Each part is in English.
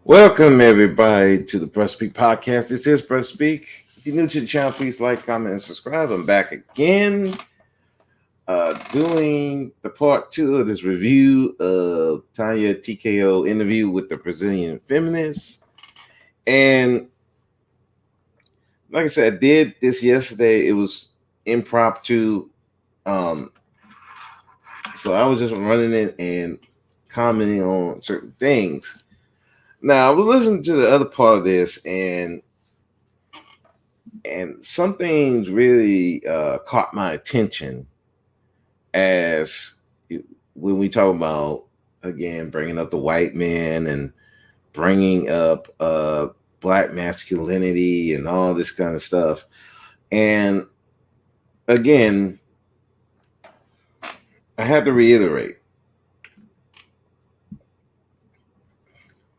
Welcome everybody to the Press Speak podcast. This is Press Speak. If you're new to the channel, please like, comment, and subscribe. I'm back again, doing the part two of this review of Tanya Tko interview with the Brazilian feminists. And like I said, I did this yesterday. It was impromptu, um, so I was just running it and commenting on certain things. Now I was listening to the other part of this, and some things really caught my attention as when we talk about, again, bringing up the white man and bringing up black masculinity and all this kind of stuff. And again, I have to reiterate,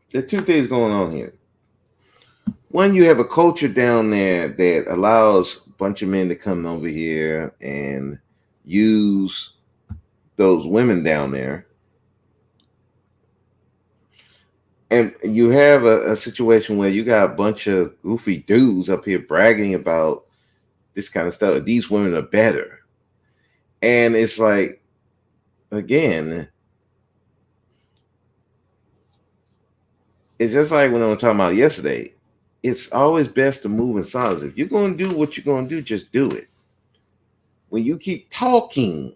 there are two things going on here. One, you have a culture down there that allows a bunch of men to come over here and use those women down there. And you have a situation where you got a bunch of goofy dudes up here bragging about this kind of stuff. These women are better. And it's like, again, it's just like when I was talking about yesterday. It's always best to move in silence. If you're going to do what you're going to do, just do it. When you keep talking,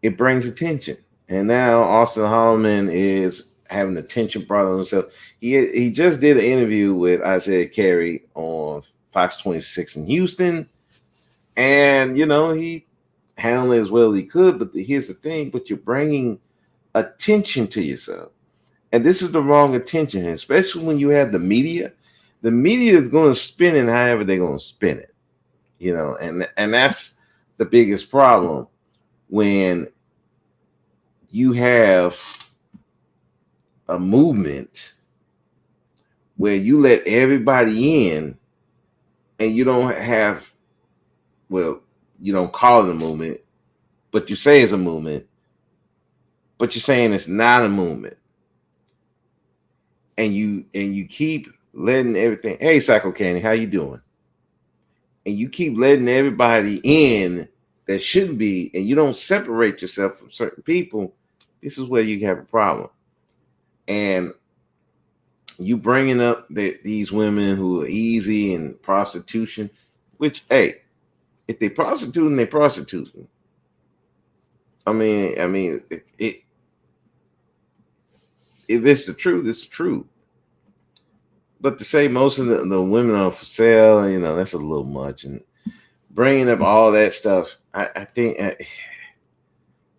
it brings attention. And now Austin Holloman is having attention brought on himself. He just did an interview with Isaiah Carey on Fox 26 in Houston. And, he handled it as well as he could. But here's the thing, but you're bringing attention to yourself. And this is the wrong attention, especially when you have the media. The media is going to spin it however they're going to spin it, and that's the biggest problem when you have a movement where you let everybody in and you don't have, well, you don't call it a movement, but you say it's a movement, but you're saying it's not a movement. And you keep letting everything, hey, Psycho Candy, how you doing? And you keep letting everybody in that shouldn't be, and you don't separate yourself from certain people, this is where you have a problem. And you bringing up these women who are easy in prostitution, which, hey, if they prostituting, they prostituting. I mean, if it's the truth, it's the truth. But to say most of the women are for sale, that's a little much. And bringing up all that stuff, I think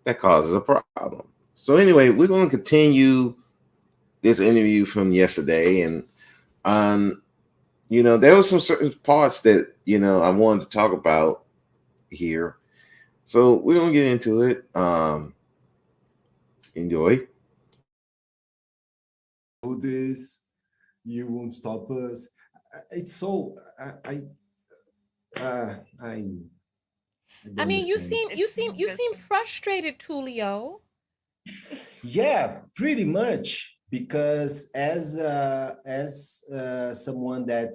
that causes a problem. So anyway, we're going to continue this interview from yesterday, and there were some certain parts that I wanted to talk about here. So we're going to get into it. Enjoy. Do this, you won't stop us. It's so I I don't mean, you understand. seem you seem you seem frustrated, Tulio. Yeah, pretty much, because as someone that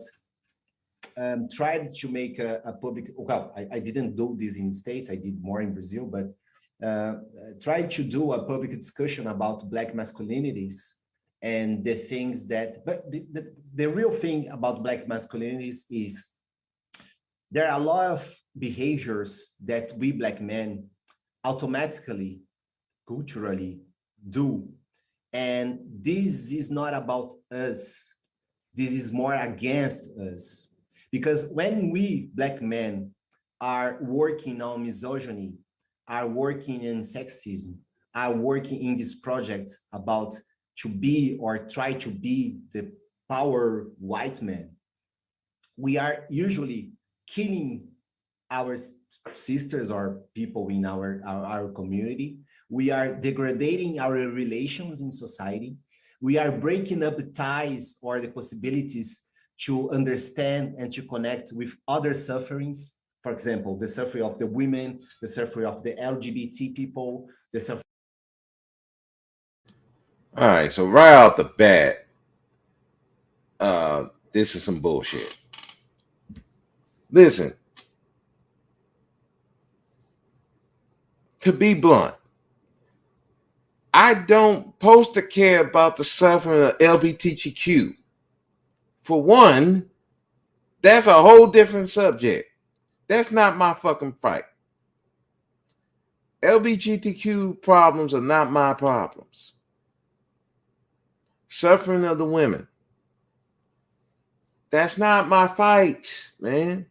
tried to make a public, well, I didn't do this in States, I did more in Brazil, but tried to do a public discussion about Black masculinities and the things that, but the real thing about Black masculinities is there are a lot of behaviors that we Black men automatically, culturally do. And this is not about us. This is more against us. Because when we Black men are working on misogyny, are working in sexism, are working in this project about to be or try to be the power white man, we are usually killing our sisters or people in our community. We are degrading our relations in society. We are breaking up the ties or the possibilities to understand and to connect with other sufferings. For example, the suffering of the women, the suffering of the LGBT people, the suffering. All right, so right out the bat, this is some bullshit. Listen, to be blunt, I don't supposed to care about the suffering of LGBTQ. For one, that's a whole different subject. That's not my fucking fight. LGBTQ problems are not my problems. Suffering of the women, that's not my fight, man.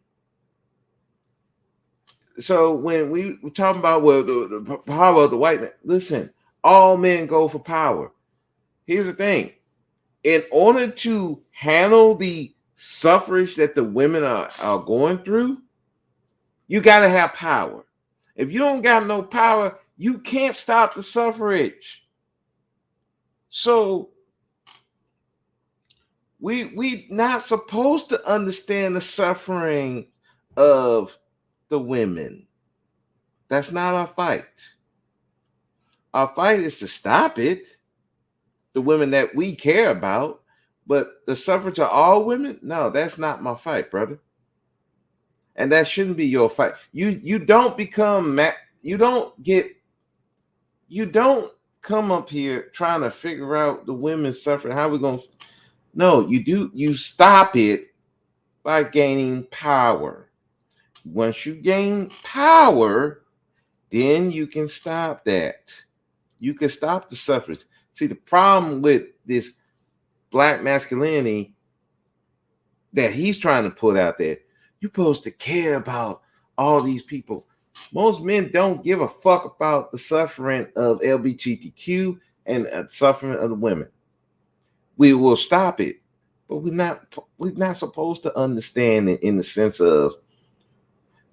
So when we were talking about the power of the white man, listen, all men go for power. Here's the thing. In order to handle the suffrage that the women are going through, you got to have power. If you don't got no power, you can't stop the suffrage. So we not supposed to understand the suffering of the women. That's not our fight. Our fight is to stop it, the women that we care about, but the suffrage of all women, no, that's not my fight, brother. And that shouldn't be your fight. You don't become you don't come up here trying to figure out the women's suffering. How we gonna? No, you stop it by gaining power. Once you gain power, then you can stop that. You can stop the suffrage. See, the problem with this black masculinity that he's trying to put out there, you're supposed to care about all these people. Most men don't give a fuck about the suffering of LGBTQ and suffering of the women. We will stop it, but we're not supposed to understand it in the sense of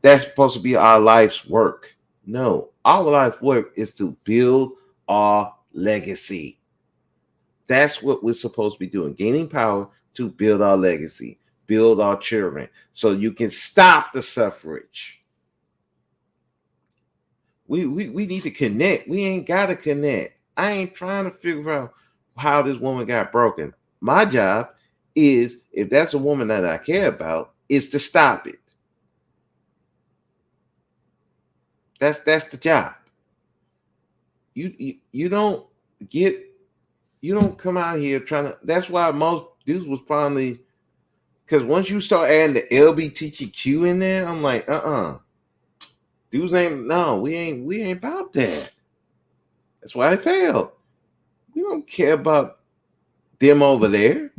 that's supposed to be our life's work. No, our life's work is to build our legacy. That's what we're supposed to be doing, gaining power to build our legacy, build our children, so you can stop the suffrage. We need to connect. We ain't got to connect. I ain't trying to figure out how this woman got broken. My job is, if that's a woman that I care about, is to stop it. That's the job. You don't come out here trying to. That's why most dudes was probably, because once you start adding the LGBTQ in there, I'm like, dudes we ain't about that. That's why I failed. We don't care about them over there.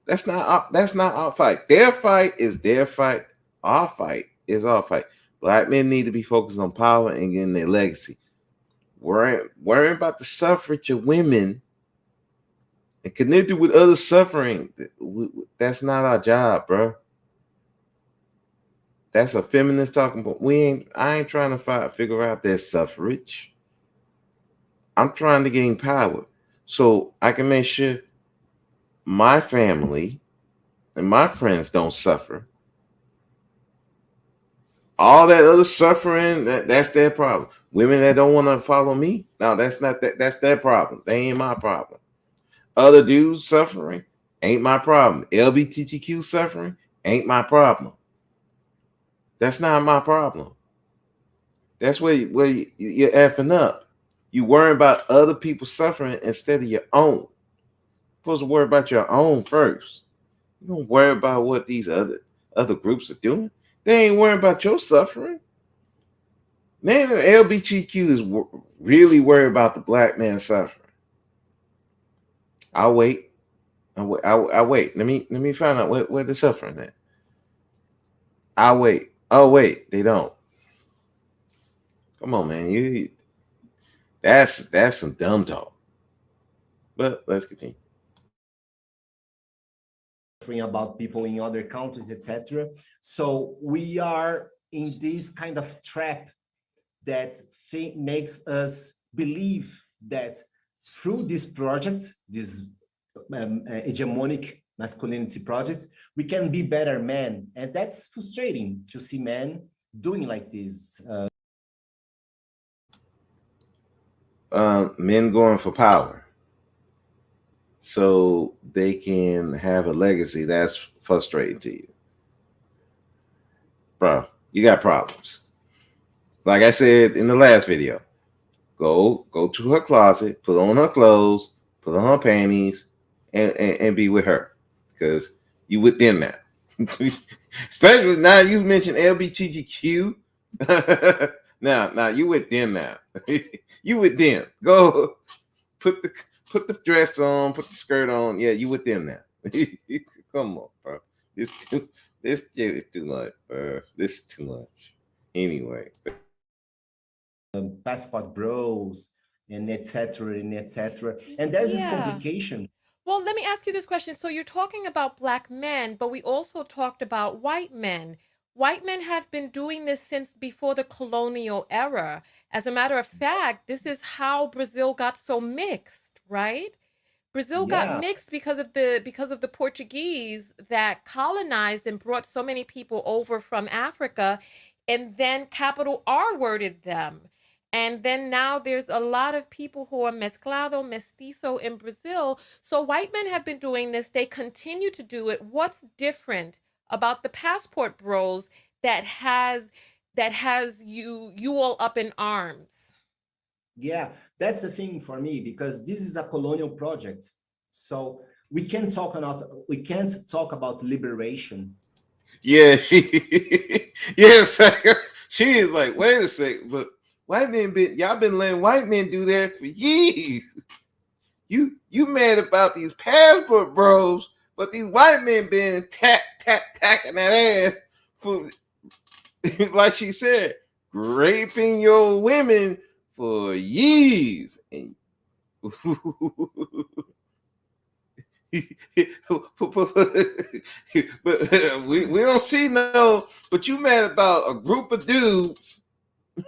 That's not our fight. Their fight is their fight. Our fight is our fight. Black men need to be focused on power and getting their legacy. Worrying about the suffrage of women and connected with other suffering. That's not our job, bro. That's a feminist talking about. I ain't trying to figure out their suffrage. I'm trying to gain power so I can make sure my family and my friends don't suffer. All that other suffering, that's their problem. Women that don't want to follow me, no, that's their problem. They ain't my problem. Other dudes suffering ain't my problem. LGBTQ suffering ain't my problem. That's not my problem. That's where you're effing up. You worry about other people suffering instead of your own. You're supposed to worry about your own first. You don't worry about what these other groups are doing. They ain't worrying about your suffering. Man, the LGBTQ is really worried about the black man suffering. I'll wait. I'll wait. Let me find out where the suffering at. I'll wait. Oh wait, they don't. Come on, man. That's some dumb talk. But let's continue. About people in other countries, etc. So we are in this kind of trap that makes us believe that through this project, this hegemonic masculinity project, we can be better men. And that's frustrating to see men doing like this. men going for power so they can have a legacy. That's frustrating to you, bro. You got problems. Like I said in the last video, go to her closet, put on her clothes, put on her panties, and be with her, because you with them now. Especially now you mentioned LGBTQ. now you with them now. You with them. Go put the dress on, put the skirt on. Yeah, you with them now. Come on, bro. This is too much, bro. This is too much. Anyway. Passport bros and etc. and etc. And there's this Yeah. complication. Well, let me ask you this question. So you're talking about black men, but we also talked about white men. White men have been doing this since before the colonial era. As a matter of fact, this is how Brazil got so mixed, right? Brazil got Yeah, mixed because of the Portuguese that colonized and brought so many people over from Africa, and then capital R worded them. And then now there's a lot of people who are mezclado, mestizo in Brazil. So white men have been doing this. They continue to do it. What's different about the passport bros that has you all up in arms? yeah, that's the thing for me, because this is a colonial project. So we can't talk about liberation. Yeah, yes, she is like, wait a second, but white men y'all been letting white men do that for years. You mad about these passport bros, but these white men been tacking that ass for, like she said, raping your women for years. And but we don't see no. But you mad about a group of dudes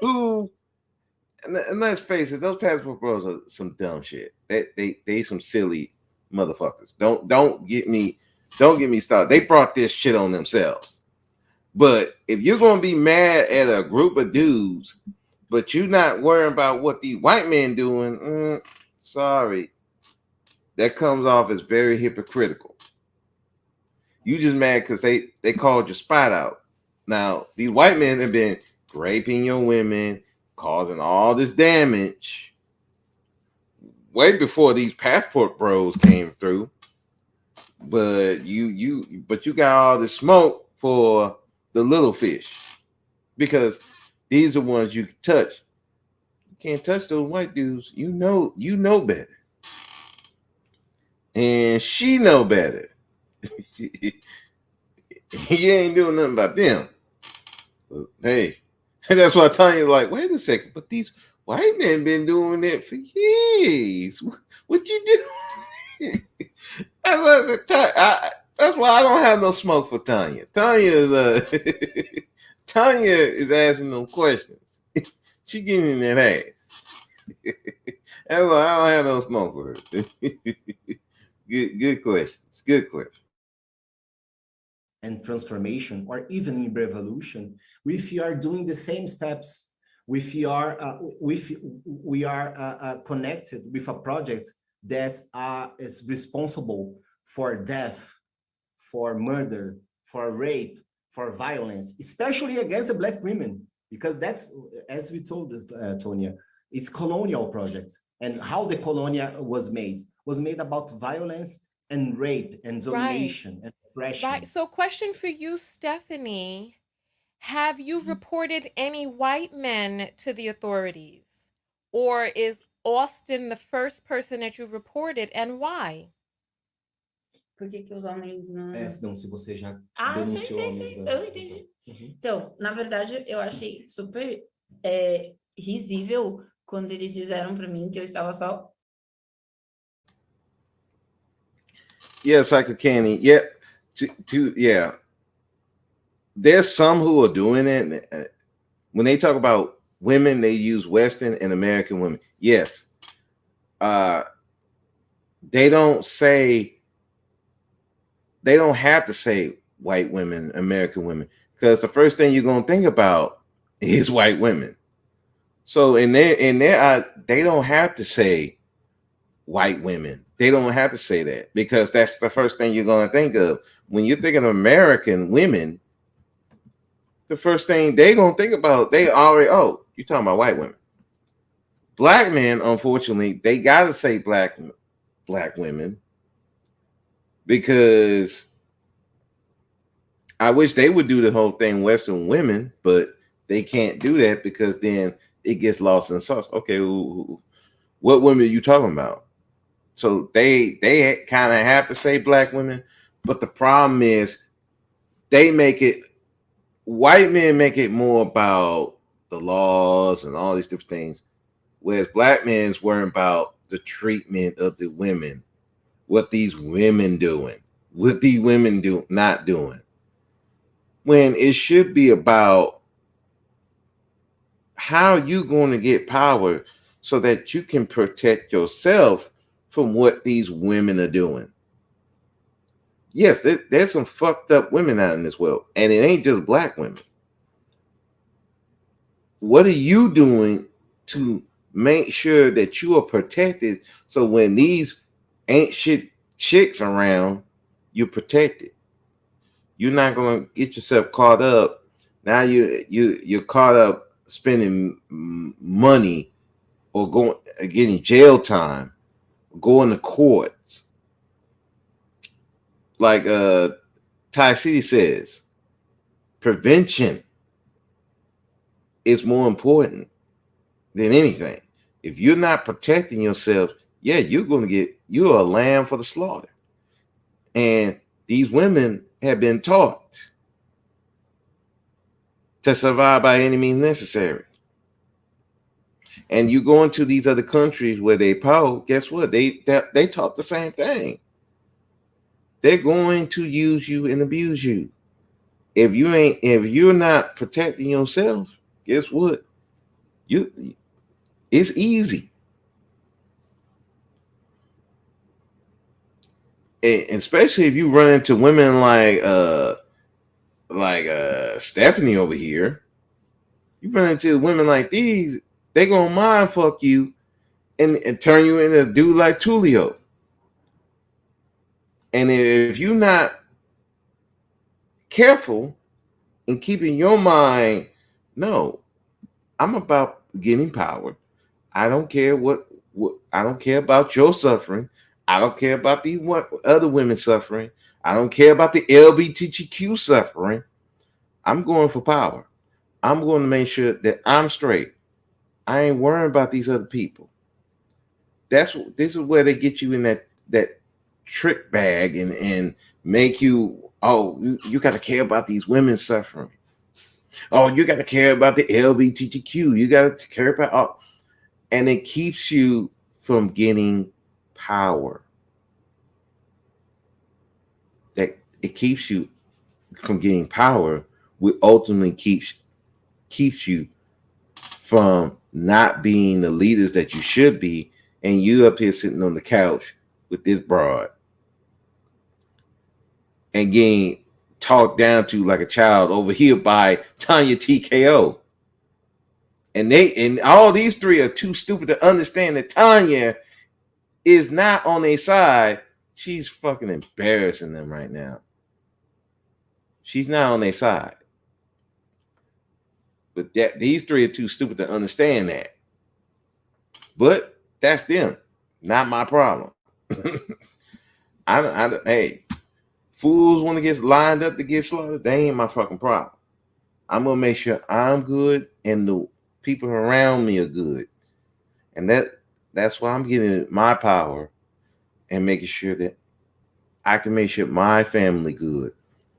who, and let's face it, those passport bros are some dumb shit. They some silly motherfuckers. Don't get me started. They brought this shit on themselves. But if you're gonna be mad at a group of dudes, but you're not worrying about what these white men doing, sorry, that comes off as very hypocritical. You just mad because they called your spot out. Now these white men have been raping your women, causing all this damage way before these passport bros came through. But you got all this smoke for the little fish, because these are ones you can touch. You can't touch those white dudes. You know better, and she know better. He ain't doing nothing about them. But, hey, that's why Tanya's like, wait a second, but these white men been doing it for years. What you do? That's why I don't have no smoke for Tanya. Tanya is asking them questions. She giving that ass. That's why I don't have no smoke for her. Good questions. Good question. And transformation, or even in revolution, if you are doing the same steps, if we are connected with a project that is responsible for death, for murder, for rape, for violence, especially against the black women, because that's, as we told Tonya, it's colonial project. And how the colonia was made about violence and rape and domination and oppression. Right. So, question for you, Stephanie. Have you reported any white men to the authorities? Or is Austin the first person that you reported, and why? Por que os homens não... Não, se você já denunciou sei. Eu entendi. Uhum. Então, na verdade, eu achei super risível quando eles disseram para mim que eu estava só... Yeah, Psycho Candy. Yeah, yeah. There's some who are doing it. When they talk about women, they use Western and American women. Yes. They don't have to say white women, American women, because the first thing you're going to think about is white women. So they don't have to say white women. They don't have to say that because that's the first thing you're going to think of when you're thinking of American women. The first thing they gonna think about, they already, oh, you're talking about white women. Black men, unfortunately, they gotta say black women because I wish they would do the whole thing Western women, but they can't do that because then it gets lost in the sauce. Okay, what women are you talking about? So they kind of have to say black women, but the problem is they make it, white men make it more about the laws and all these different things, whereas black men's worrying about the treatment of the women, what these women doing, what these women do not doing. When it should be about how you going to get power so that you can protect yourself from what these women are doing. Yes, there's some fucked up women out in this world, and it ain't just black women. What are you doing to make sure that you are protected so when these ain't shit chicks around, you're protected? You're not going to get yourself caught up. Now you're caught up spending money or getting jail time, going to courts. Like Ty City says, prevention is more important than anything. If you're not protecting yourself, yeah, you're a lamb for the slaughter. And these women have been taught to survive by any means necessary. And you go into these other countries where they power, guess what? They taught the same thing. They're going to use you and abuse you. If you're not protecting yourself, guess what? It's easy. And especially if you run into women like Stephanie over here, you run into women like these, they gonna mind fuck you and turn you into a dude like Tulio. And if you're not careful in keeping your mind, no, I'm about getting power. I don't care what I don't care about your suffering. I don't care about the other women suffering. I don't care about the LGBTQ suffering. I'm going for power. I'm going to make sure that I'm straight. I ain't worrying about these other people. This is where they get you in that trick bag and make you, oh, you got to care about these women suffering. Oh, you got to care about the LGBTQ. You got to care about all, and it keeps you from getting power. That it keeps you from getting power, which ultimately keeps you from not being the leaders that you should be, and you up here sitting on the couch with this broad and getting talked down to like a child over here by Tanya Tko. And all these three are too stupid to understand that Tanya is not on their side. She's fucking embarrassing them right now. She's not on their side. But these three are too stupid to understand that. But that's them, not my problem. Hey, fools want to get lined up to get slaughtered. They ain't my fucking problem. I'm gonna make sure I'm good and the people around me are good, and that's why I'm getting my power and making sure that I can make sure my family good,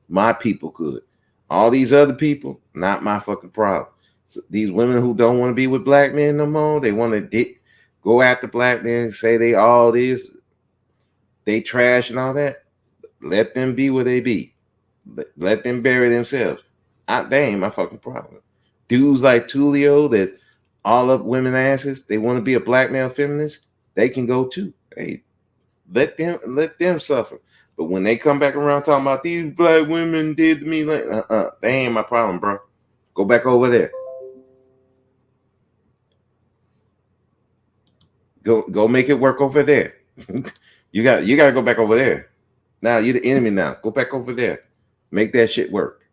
my people good. All these other people, not my fucking problem. So these women who don't want to be with black men no more, they want to go after black men, say they all this, they trash and all that. Let them be where they be. Let them bury themselves. They ain't my fucking problem. Dudes like Tulio that's all up women asses, they want to be a black male feminist, they can go too. Hey, let them suffer. But when they come back around talking about these black women did to me, like they ain't my problem, bro. Go back over there. Go make it work over there. You got to go back over there. Now you're the enemy now. Go back over there. Make that shit work.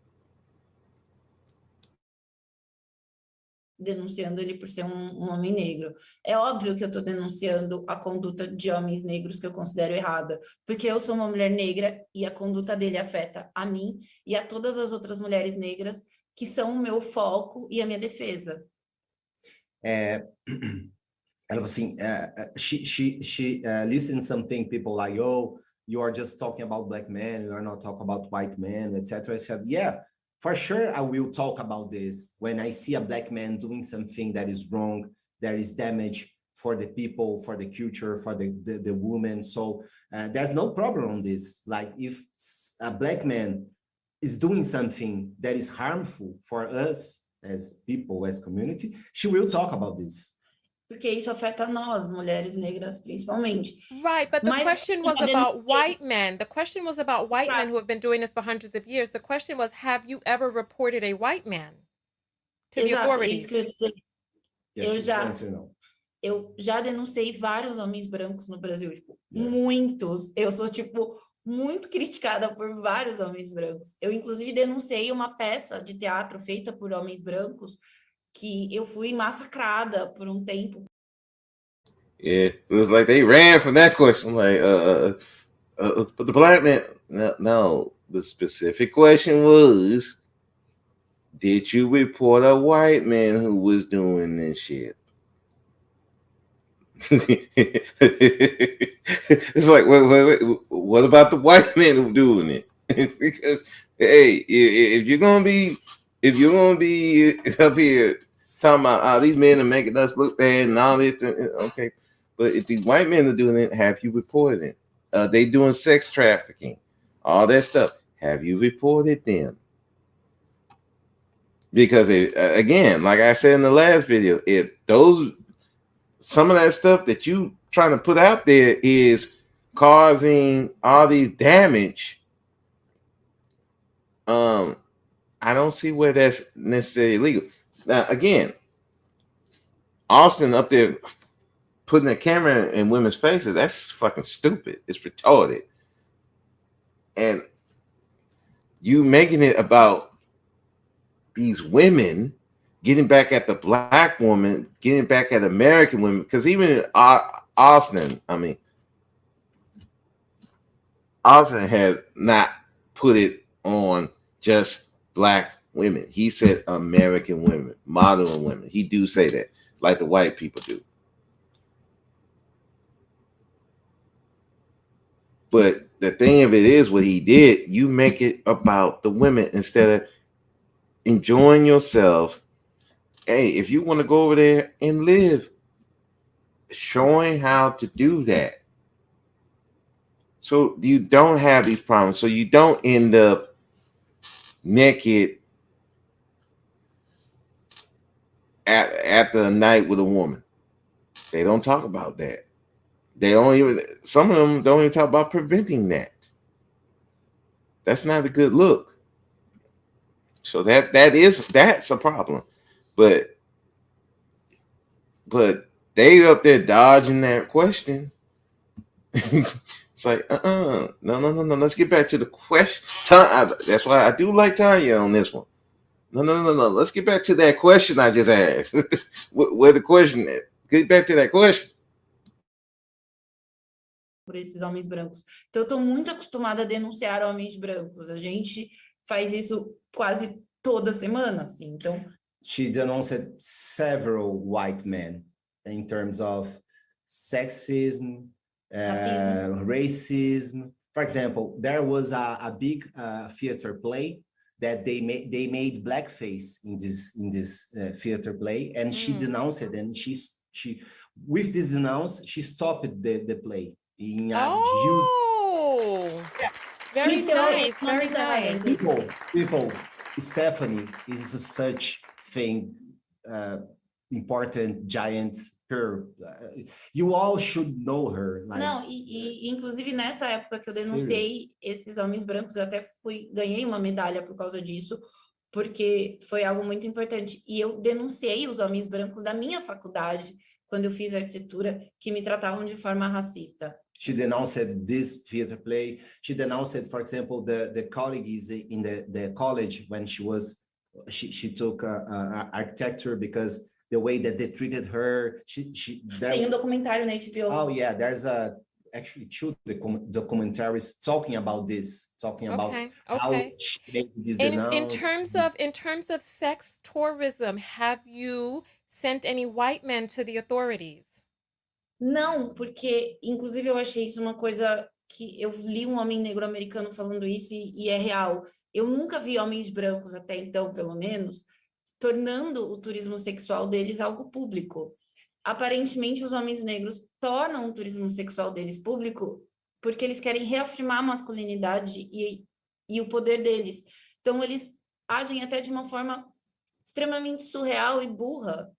Denunciando ele por ser um homem negro. É óbvio que eu estou denunciando a conduta de homens negros que eu considero errada, porque eu sou uma mulher negra e a conduta dele afeta a mim e a todas as outras mulheres negras que são o meu foco e a minha defesa. Ela falou assim, she listened something, people like, oh, you are just talking about black men, you are not talking about white men, etc. I said, yeah, for sure I will talk about this when I see a black man doing something that is wrong, that is damage for the people, for the culture, for the woman. So there's no problem on this. Like if a black man is doing something that is harmful for us as people, as community, she will talk about this. Porque isso afeta nós, mulheres negras, principalmente. Right, but the question was about white men. The question was about white men who have been doing this for hundreds of years. The question was, have you ever reported a white man to the authorities? Isso que eu ia dizer. Eu já denunciei vários homens brancos no Brasil, tipo, muitos. Eu sou, tipo, muito criticada por vários homens brancos. Eu, inclusive, denunciei uma peça de teatro feita por homens brancos que eu fui massacrada por um tempo. Yeah, it was like they ran from that question. Like, but the black man, no, the specific question was, did you report a white man who was doing this shit? It's like, wait, what about the white men who doing it? Because, hey, if you're gonna be up here talking about these men are making us look bad and all this, okay, but if these white men are doing it, have you reported it? They doing sex trafficking, all that stuff. Have you reported them? Because again, like I said in the last video, if some of that stuff that you trying to put out there is causing all these damage, I don't see where that's necessarily illegal. Now, again, Austin up there putting a camera in women's faces, that's fucking stupid. It's retarded. And you making it about these women getting back at the black woman, getting back at American women, because even Austin had not put it on just black women. He said American women, modern women. He do say that, like the white people do. But the thing of it is, what he did, you make it about the women instead of enjoying yourself. Hey, if you want to go over there and live, showing how to do that. So you don't have these problems. So you don't end up naked at the night with a woman. They don't talk about that. Some of them don't even talk about preventing that. That's not a good look. So that's a problem. But they up there dodging that question. It's like, no. Let's get back to the question. That's why I do like Tanya on this one. No. Let's get back to that question I just asked. Where the question is. Get back to that question. Por esses homens brancos. Então, eu estou muito acostumada a denunciar homens brancos. A gente faz isso quase toda semana, assim. Então, she denounced several white men in terms of sexism, racism. For example, there was a big theater play that they made blackface in this theater play, and she denounced it, and she with this denounce she stopped the play in a huge. Very nice, very nice. People, Stephanie is such thing, important giant. Her, you all should know her. Like, não, inclusive nessa época que eu denunciei esses homens brancos, eu até ganhei uma medalha por causa disso, porque foi algo muito importante. E eu denunciei os homens brancos da minha faculdade quando eu fiz arquitetura, que me tratavam de forma racista. She denounced this theater play. She denounced, for example, the colleagues in the college when she took architecture because the way that they treated her. Tem documentário na HBO. Oh yeah, there's actually two documentaries talking about this, about how she made this denounce. In terms of sex tourism, have you sent any white men to the authorities? Não, porque inclusive eu achei isso uma coisa que eu li um homem negro americano falando isso e é real. Eu nunca vi homens brancos até então, pelo menos, tornando o turismo sexual deles algo público. Aparentemente, os homens negros tornam o turismo sexual deles público porque eles querem reafirmar a masculinidade e o poder deles. Então, eles agem até de uma forma extremamente surreal e burra.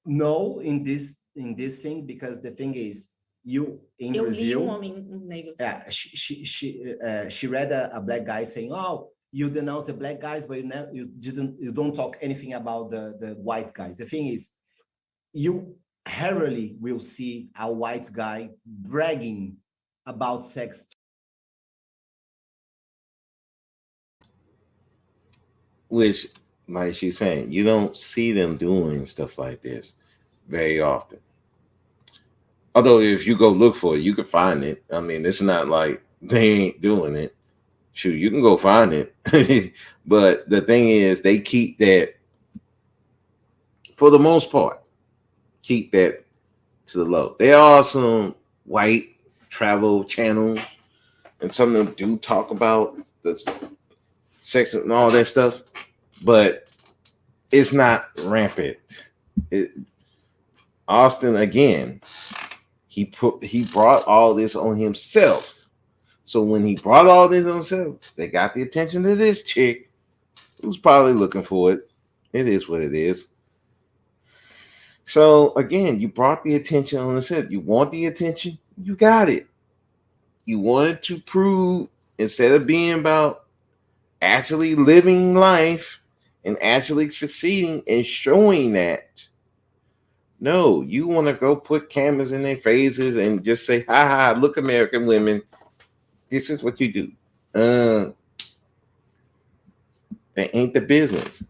No, in this thing, because the thing is, you in Brazil. Eu li um homem negro. Yeah, she read a black guy saying, "Oh, you denounce the black guys, but you don't talk anything about the white guys." The thing is, you rarely will see a white guy bragging about sex. Which, like she's saying, you don't see them doing stuff like this very often. Although if you go look for it, you can find it. I mean, it's not like they ain't doing it. Shoot, you can go find it. But the thing is, they keep that, for the most part, keep that to the low. There are some white travel channels, and some of them do talk about the sex and all that stuff, but it's not rampant. Austin, again, he brought all this on himself. So when he brought all this on himself, they got the attention of this chick who's probably looking for it. It is what it is. So again, you brought the attention on yourself. You want the attention, you got it. You wanted to prove, instead of being about actually living life and actually succeeding and showing that, no, you want to go put cameras in their faces and just say, "Ha ha, look, American women, this is what you do." That ain't the business.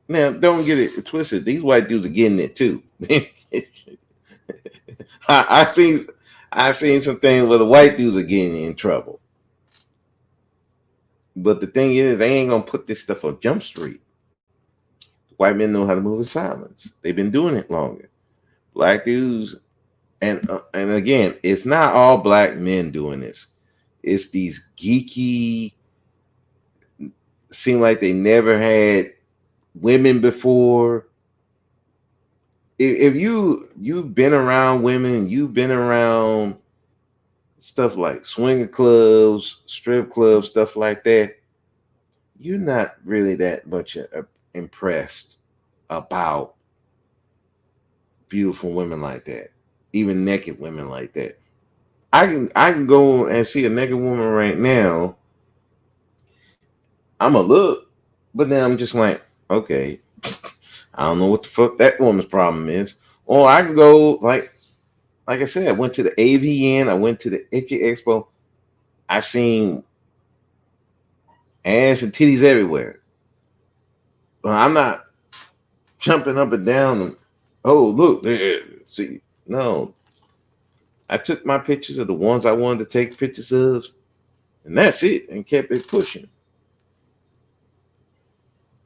Now, don't get it twisted. These white dudes are getting it too. I seen some things where the white dudes are getting in trouble. But the thing is, they ain't gonna put this stuff on Jump Street. White men know how to move in silence. They've been doing it longer. Black dudes, and again, it's not all black men doing this. It's these geeky, seem like they never had women before. If you've been around women, you've been around stuff like swinger clubs, strip clubs, stuff like that, you're not really that much impressed about beautiful women like that, even naked women like that. I can go and see a naked woman right now. I'm a look, but then I'm just like, okay, I don't know what the fuck that woman's problem is. Or I can go like I said, I went to the AVN, I went to the Itchy Expo. I seen ass and titties everywhere. But I'm not jumping up and down and, oh, look, there. See, no. I took my pictures of the ones I wanted to take pictures of, and that's it, and kept it pushing.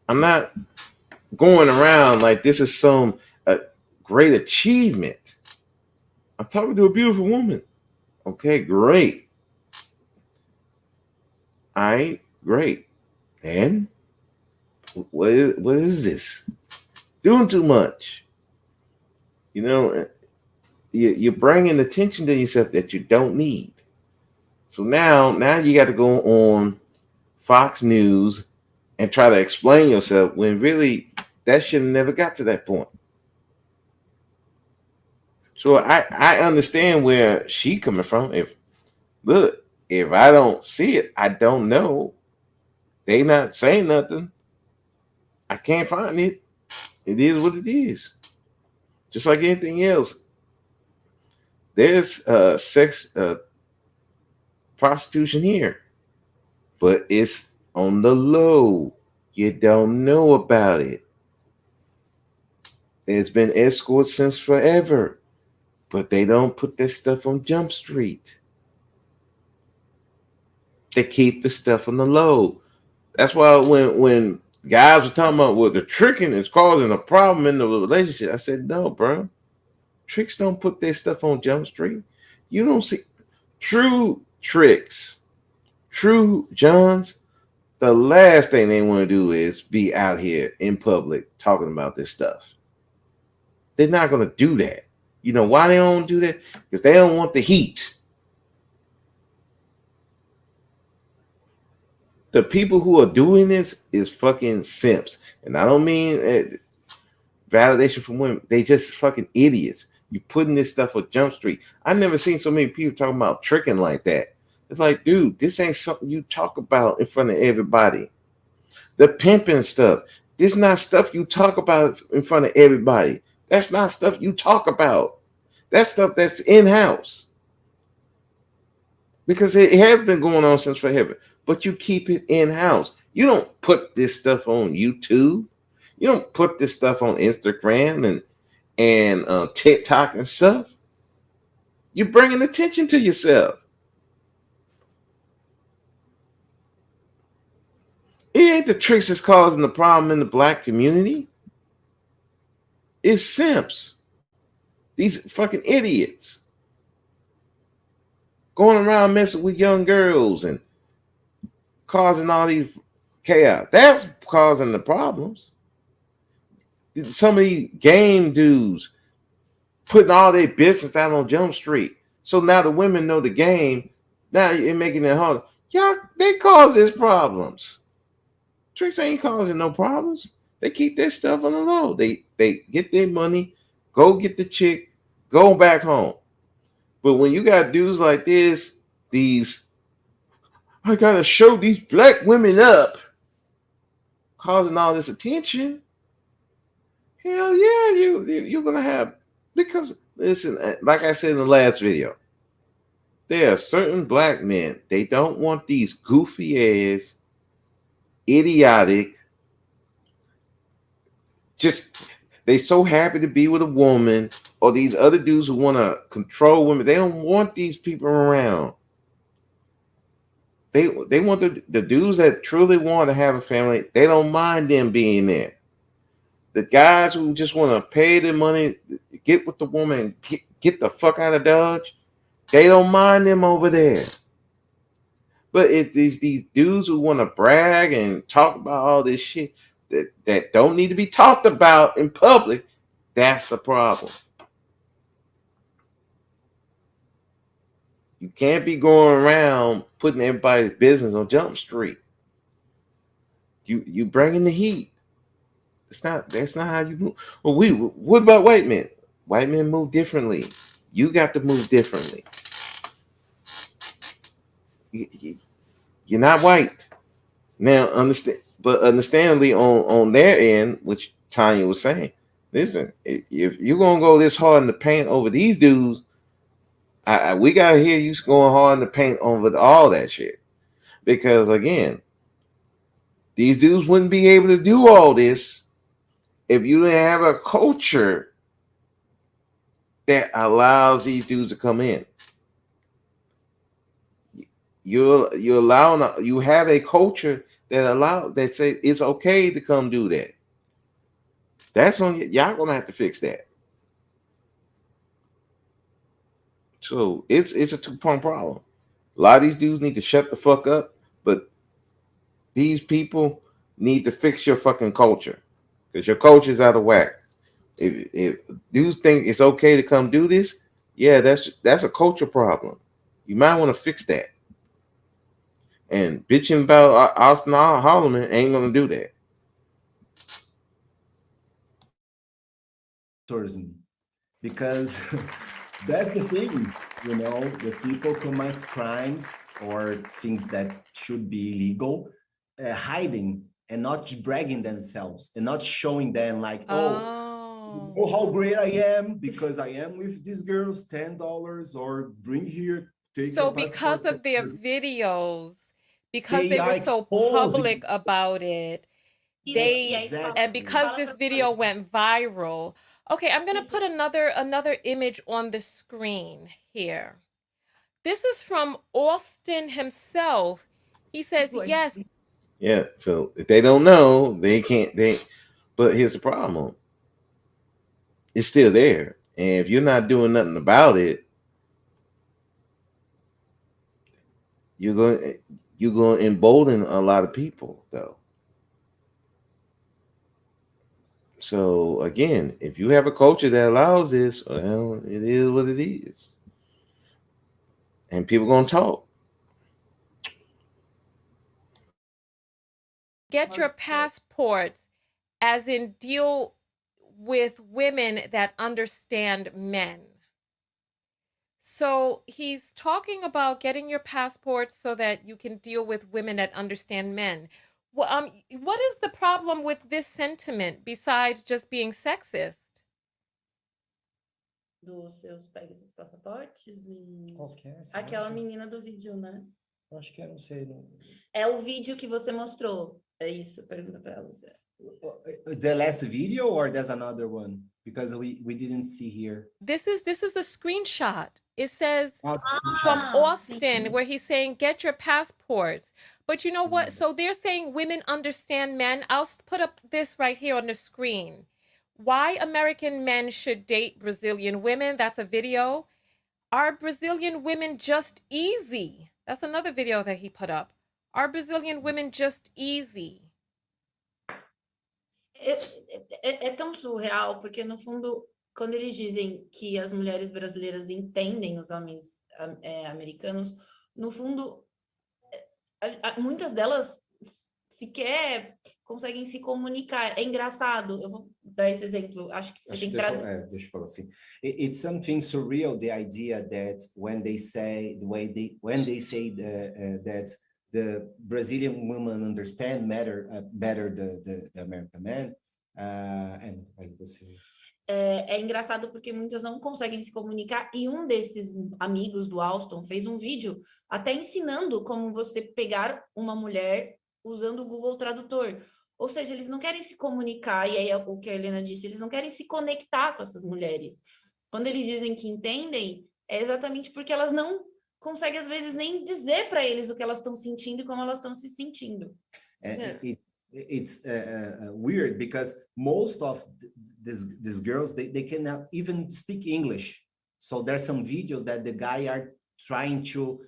I'm not going around like this is some great achievement. I'm talking to a beautiful woman. Okay, great. All right, great. And what is this? Doing too much. You know, you're bringing attention to yourself that you don't need. So now you got to go on Fox News and try to explain yourself when really that should have never got to that point. So I understand where she coming from. If I don't see it, I don't know. They not saying nothing. I can't find it. It is what it is. Just like anything else, there's sex prostitution here, but it's on the low. You don't know about it. There's been escorts since forever, but they don't put this stuff on Jump Street. They keep the stuff on the low. That's why when guys were talking about, well, the tricking is causing a problem in the relationship, I said, no, bro. Tricks don't put their stuff on Jump Street. You don't see true tricks, true Johns. The last thing they want to do is be out here in public talking about this stuff. They're not going to do that. You know why they don't do that? Because they don't want the heat. The people who are doing this is fucking simps. And I don't mean validation from women. They just fucking idiots. You putting this stuff on Jump Street. I never seen so many people talking about tricking like that. It's like, dude, this ain't something you talk about in front of everybody. The pimping stuff. This is not stuff you talk about in front of everybody. That's not stuff you talk about. That's stuff that's in-house. Because it has been going on since forever. But you keep it in-house. You don't put this stuff on YouTube. You don't put this stuff on Instagram and TikTok and stuff. You're bringing attention to yourself. It ain't the tricks that's causing the problem in the black community. It's simps. These fucking idiots. Going around messing with young girls and causing all these chaos. That's causing the problems. Some of these game dudes putting all their business out on Jump Street. So now the women know the game. Now you're making it harder. Y'all, they cause these problems. Tricks ain't causing no problems. They keep their stuff on the low. They get their money, go get the chick, go back home. But when you got dudes like this, I gotta show these black women up, causing all this attention. Hell yeah, you're gonna have, because listen, like I said in the last video, there are certain black men, they don't want these goofy ass, idiotic, just they so happy to be with a woman, or these other dudes who want to control women. They don't want these people around. They want the dudes that truly want to have a family. They don't mind them being there. The guys who just want to pay their money, get with the woman, get the fuck out of Dodge, they don't mind them over there. But if these dudes who want to brag and talk about all this shit that don't need to be talked about in public, that's the problem. You can't be going around putting everybody's business on Jump Street. You bringing the heat. That's not how you move. Well, what about white men? White men move differently. You got to move differently. You're not white. Now understandably on their end, which Tanya was saying, listen, if you're gonna go this hard in the paint over these dudes, we gotta hear you going hard in the paint over all that shit. Because again, these dudes wouldn't be able to do all this if you didn't have a culture that allows these dudes to come in. You have a culture that say it's okay to come do that. That's on y'all gonna have to fix that. So it's a two-pronged problem. A lot of these dudes need to shut the fuck up, but these people need to fix your fucking culture, because your culture's out of whack. If dudes think it's okay to come do this, yeah, that's a culture problem. You might want to fix that. And bitching about Austin Holloman ain't gonna do that. Tourism, because that's the thing, the people commit crimes or things that should be illegal, hiding and not bragging themselves and not showing them like, Oh, how great I am because I am with these girls, $10, or bring here, take So your because passport. of their videos, because They they were are so exposing. public about it, and because this video went viral. Okay, I'm gonna put another image on the screen here. This is from Austin himself. He says, yes. Yeah, so if they don't know, they can't. But here's the problem: it's still there, and if you're not doing nothing about it, you're going to embolden a lot of people, though. So again, if you have a culture that allows this, well, it is what it is, and people gonna talk. Get your passports, as in deal with women that understand men. So he's talking about getting your passport so that you can deal with women that understand men. Well, what is the problem with this sentiment besides just being sexist? Dos seus pega esses passaportes e... Qual que é essa Aquela imagem? menina do vídeo, né? Eu acho que é, não sei. Não... É o vídeo que você mostrou. É isso, pergunta para ela. The last video or there's another one? Because we didn't see here. This is the screenshot. It says From Austin, where he's saying, get your passports. But you know what? So they're saying women understand men. I'll put up this right here on the screen. Why American men should date Brazilian women. That's a video. Are Brazilian women just easy? That's another video that he put up. Are Brazilian women just easy? É tão surreal, porque no fundo, quando eles dizem que as mulheres brasileiras entendem os homens americanos, no fundo, muitas delas sequer conseguem se comunicar. É engraçado. Eu vou dar esse exemplo. Acho que você tem que traduzir. Deixa eu falar assim. It's something surreal, the idea that when they say that the Brazilian women understand better the American man, and like você. É engraçado porque muitas não conseguem se comunicar, e um desses amigos do Alston fez um vídeo até ensinando como você pegar uma mulher usando o Google Tradutor. Ou seja, eles não querem se comunicar, e aí é o que a Helena disse, eles não querem se conectar com essas mulheres. Quando eles dizem que entendem, é exatamente porque elas não conseguem, às vezes, nem dizer para eles o que elas estão sentindo e como elas estão se sentindo. It's weird because most of these girls, they cannot even speak English. So there's some videos that the guy are trying to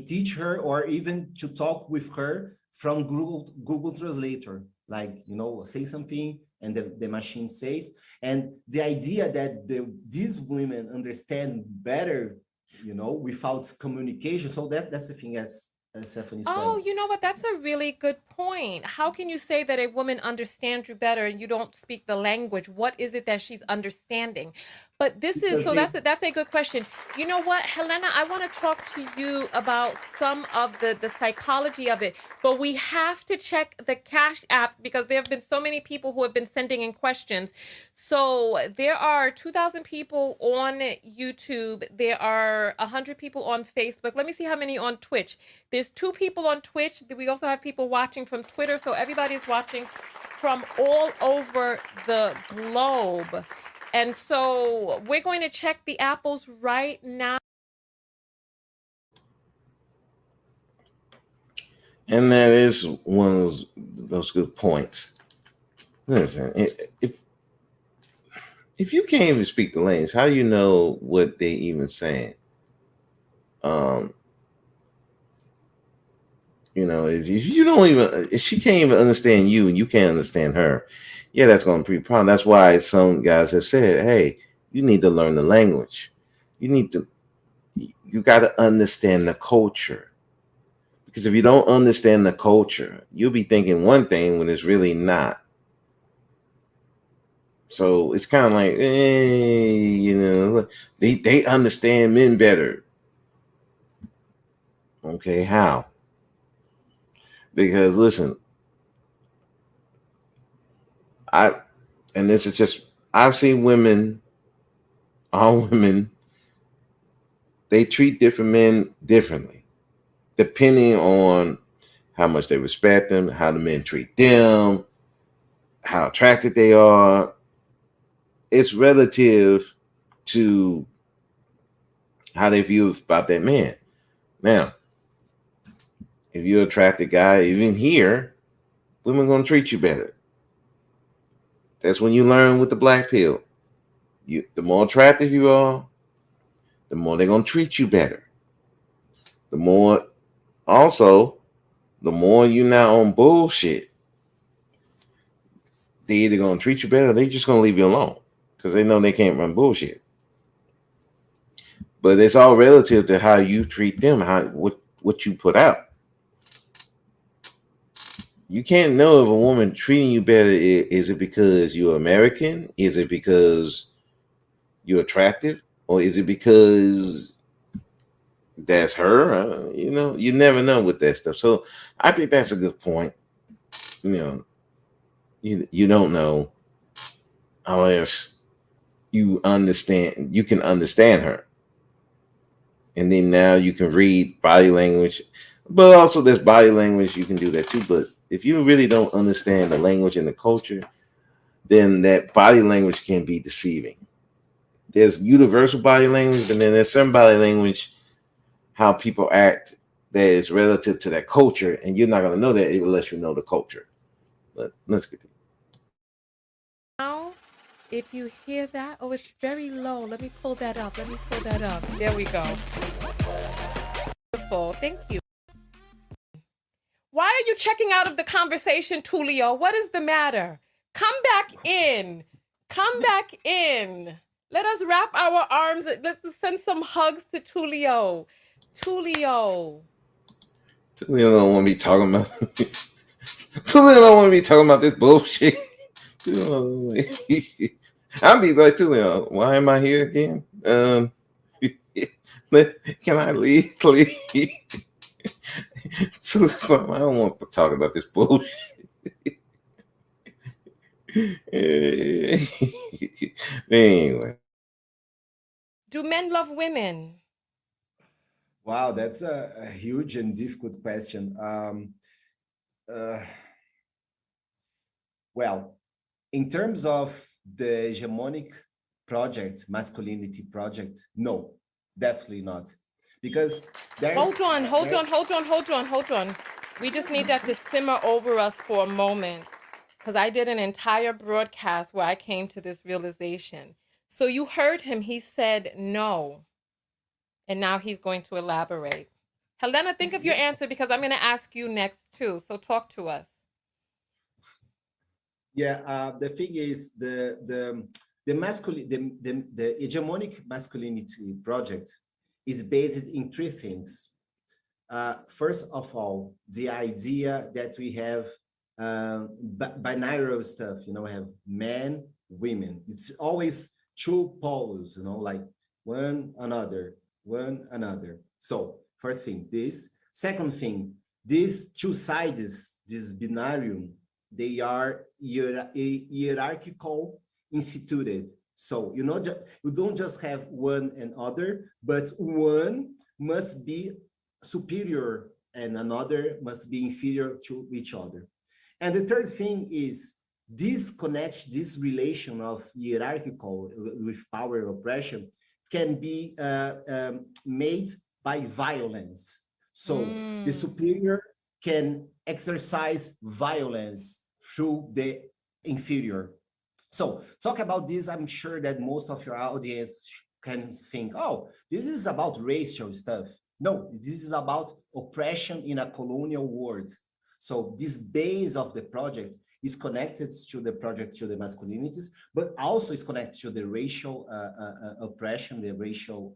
teach her or even to talk with her from Google Translator, like, you know, say something and the machine says. And the idea that these women understand better, you know, without communication. So that's the thing, as Stephanie said. Oh, you know what? That's a really good point. How can you say that a woman understands you better and you don't speak the language? What is it that she's understanding? But this is, so that's a good question. You know what, Helena, I want to talk to you about some of the psychology of it, but we have to check the Cash apps because there have been so many people who have been sending in questions. So there are 2,000 people on YouTube. There are 100 people on Facebook. Let me see how many on Twitch. There's 2 people on Twitch. We also have people watching from Twitter. So everybody's watching from all over the globe. And so we're going to check the apples right now. And that is one of those good points. Listen, if you can't even speak the language, how do you know what they even saying? You know, if you don't even, if she can't even understand you and you can't understand her, yeah, that's going to be a problem. That's why some guys have said, hey, you need to learn the language. You got to understand the culture. Because if you don't understand the culture, you'll be thinking one thing when it's really not. So it's kind of like, you know, they understand men better. Okay, how? Because listen, I've seen women, all women, they treat different men differently, depending on how much they respect them, how the men treat them, how attracted they are. It's relative to how they feel about that man. Now, if you're an attracted guy, even here, women are gonna treat you better. That's when you learn with the black pill. The more attractive you are, the more they're gonna treat you better. The more, also, the more you not on bullshit, they either gonna treat you better, or they just gonna leave you alone because they know they can't run bullshit. But it's all relative to how you treat them, what you put out. You can't know if a woman treating you better, is it because you're American? Is it because you're attractive? Or is it because that's her? You never know with that stuff. So I think that's a good point. You don't know unless you can understand her. And then now you can read body language. But also there's body language, you can do that too. But if you really don't understand the language and the culture, then that body language can be deceiving. There's universal body language, and then there's some body language, how people act, that is relative to that culture, and you're not going to know that unless you know the culture. But let's get to it. Now, if you hear that, oh, it's very low. Let me pull that up. There we go. Beautiful. Thank you. Why are you checking out of the conversation, Tulio? What is the matter? Come back in. Let us wrap our arms. Let's send some hugs to Tulio. Tulio don't want to be talking about. Tulio don't want to be talking about this bullshit. I'll be like, Tulio, why am I here again? Can I leave, please? I don't want to talk about this bullshit. Anyway. Do men love women? Wow, that's a huge and difficult question. Well, in terms of the hegemonic project, masculinity project, no, definitely not. Because there's... Hold on. We just need that to simmer over us for a moment, because I did an entire broadcast where I came to this realization. So you heard him, he said no. And now he's going to elaborate. Helena, think of your answer, because I'm going to ask you next too. So talk to us. Yeah, the thing is the hegemonic masculinity project is based in three things. First of all, the idea that we have binary stuff, we have men, women. It's always two poles, like one another. So first thing, this. Second thing, these two sides, this binarium, they are hierarchical instituted. So you don't just have one and other, but one must be superior and another must be inferior to each other. And the third thing is this relation of hierarchical with power oppression can be made by violence. So the superior can exercise violence through the inferior. So talk about this, I'm sure that most of your audience can think, oh, this is about racial stuff. No, this is about oppression in a colonial world. So this base of the project is connected to the project, to the masculinities, but also is connected to the racial oppression, the racial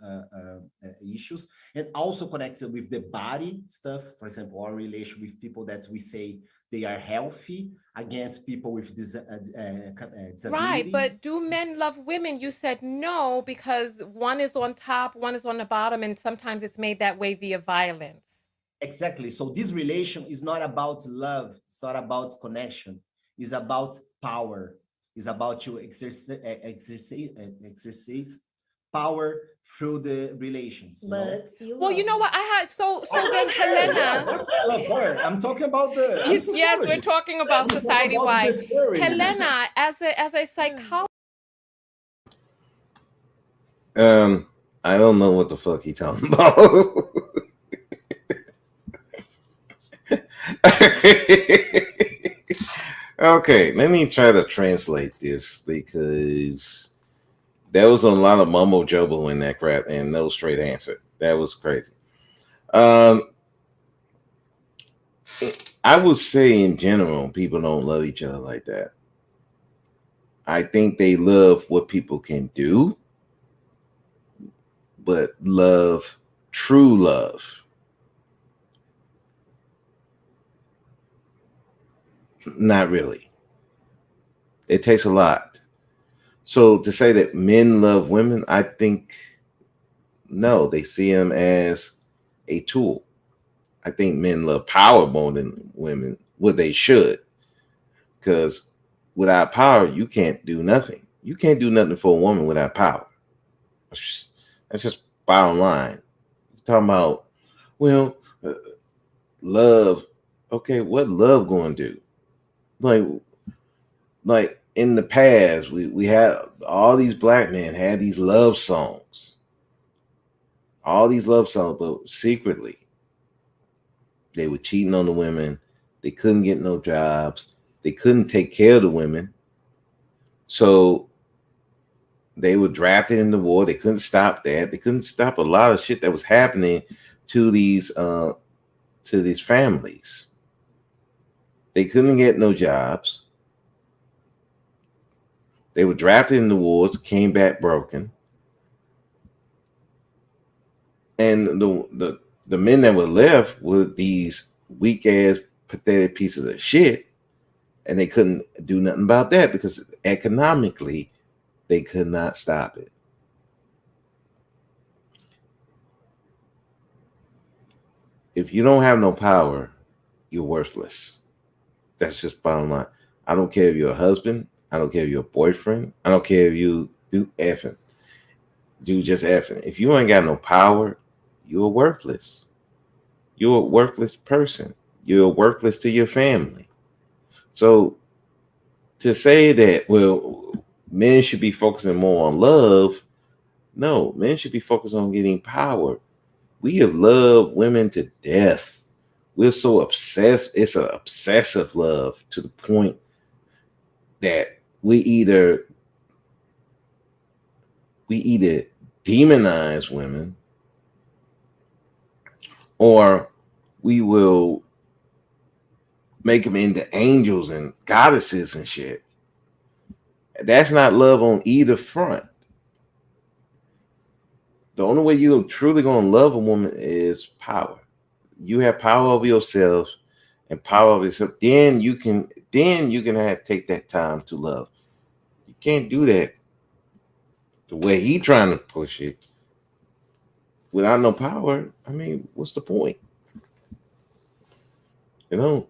issues, and also connected with the body stuff. For example, our relation with people that we say they are healthy against people with disabilities. Right, but do men love women? You said no, because one is on top, one is on the bottom, and sometimes it's made that way via violence. Exactly. So this relation is not about love. It's not about connection. It's about power. It's about to exercise power through the relations. But well, you know what? I had so then Helena. Yeah, I love her. I'm talking about the. Yes, we're talking about society-wide. Helena, as a psychologist. I don't know what the fuck he talking about. Okay, let me try to translate this because there was a lot of mumbo jumbo in that crap and no straight answer. That was crazy. I would say in general, people don't love each other like that. I think they love what people can do, but love, true love, not really. It takes a lot. So to say that men love women, I think no, they see them as a tool. I think men love power more than women. Well, they should, because without power, you can't do nothing. You can't do nothing for a woman without power. That's just bottom line. You're talking about, well, love. Okay, what love going to do? Like in the past, we had all these black men had these love songs, but secretly they were cheating on the women. They couldn't get no jobs. They couldn't take care of the women. So they were drafted in the war. They couldn't stop that. They couldn't stop a lot of shit that was happening to these families. They couldn't get no jobs. They were drafted in the wars, came back broken. And the men that were left were these weak ass, pathetic pieces of shit. And they couldn't do nothing about that because economically they could not stop it. If you don't have no power, you're worthless. That's just bottom line. I don't care if you're a husband. I don't care if you're a boyfriend. I don't care if you do effing. Do just effing. If you ain't got no power, you're worthless. You're a worthless person. You're worthless to your family. So to say that, well, men should be focusing more on love, no, men should be focused on getting power. We have loved women to death. We're so obsessed. It's an obsessive love to the point that we either demonize women or we will make them into angels and goddesses and shit. That's not love on either front. The only way you're truly going to love a woman is power. You have power over yourself and power over yourself. Then you can have take that time to love. You can't do that the way he trying to push it without no power. I mean, what's the point? You know?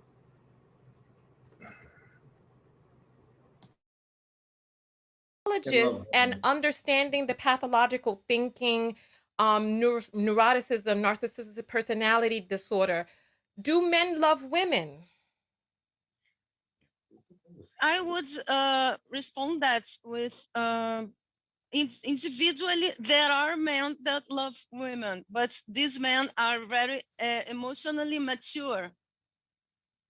And understanding the pathological thinking, neuroticism, narcissistic personality disorder. Do men love women? I would respond that with individually, there are men that love women, but these men are very emotionally mature.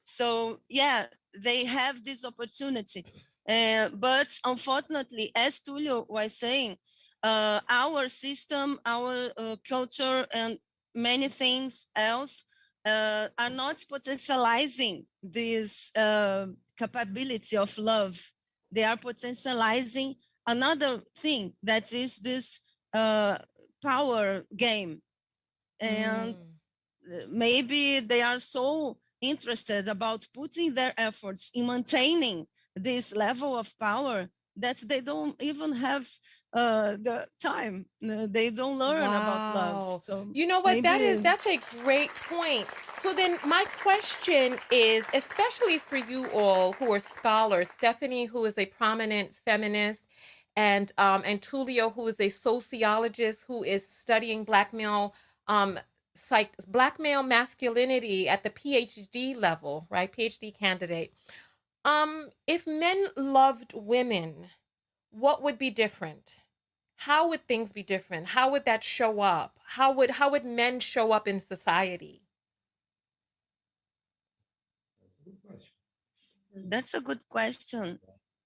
So yeah, they have this opportunity. But unfortunately, as Tulio was saying, our system, our culture, and many things else are not potentializing this capability of love. They are potentializing another thing that is this power game. And maybe they are so interested about putting their efforts in maintaining this level of power that they don't even have the time. They don't learn about love. Wow. So You know what? maybe That's a great point. So then my question is, especially for you all who are scholars, Stephanie, who is a prominent feminist, and Tulio, who is a sociologist who is studying um black male masculinity at the PhD level, right? PhD candidate. If men loved women, what would be different? How would things be different? How would that show up? How would men show up in society? That's a good question. that's a good question.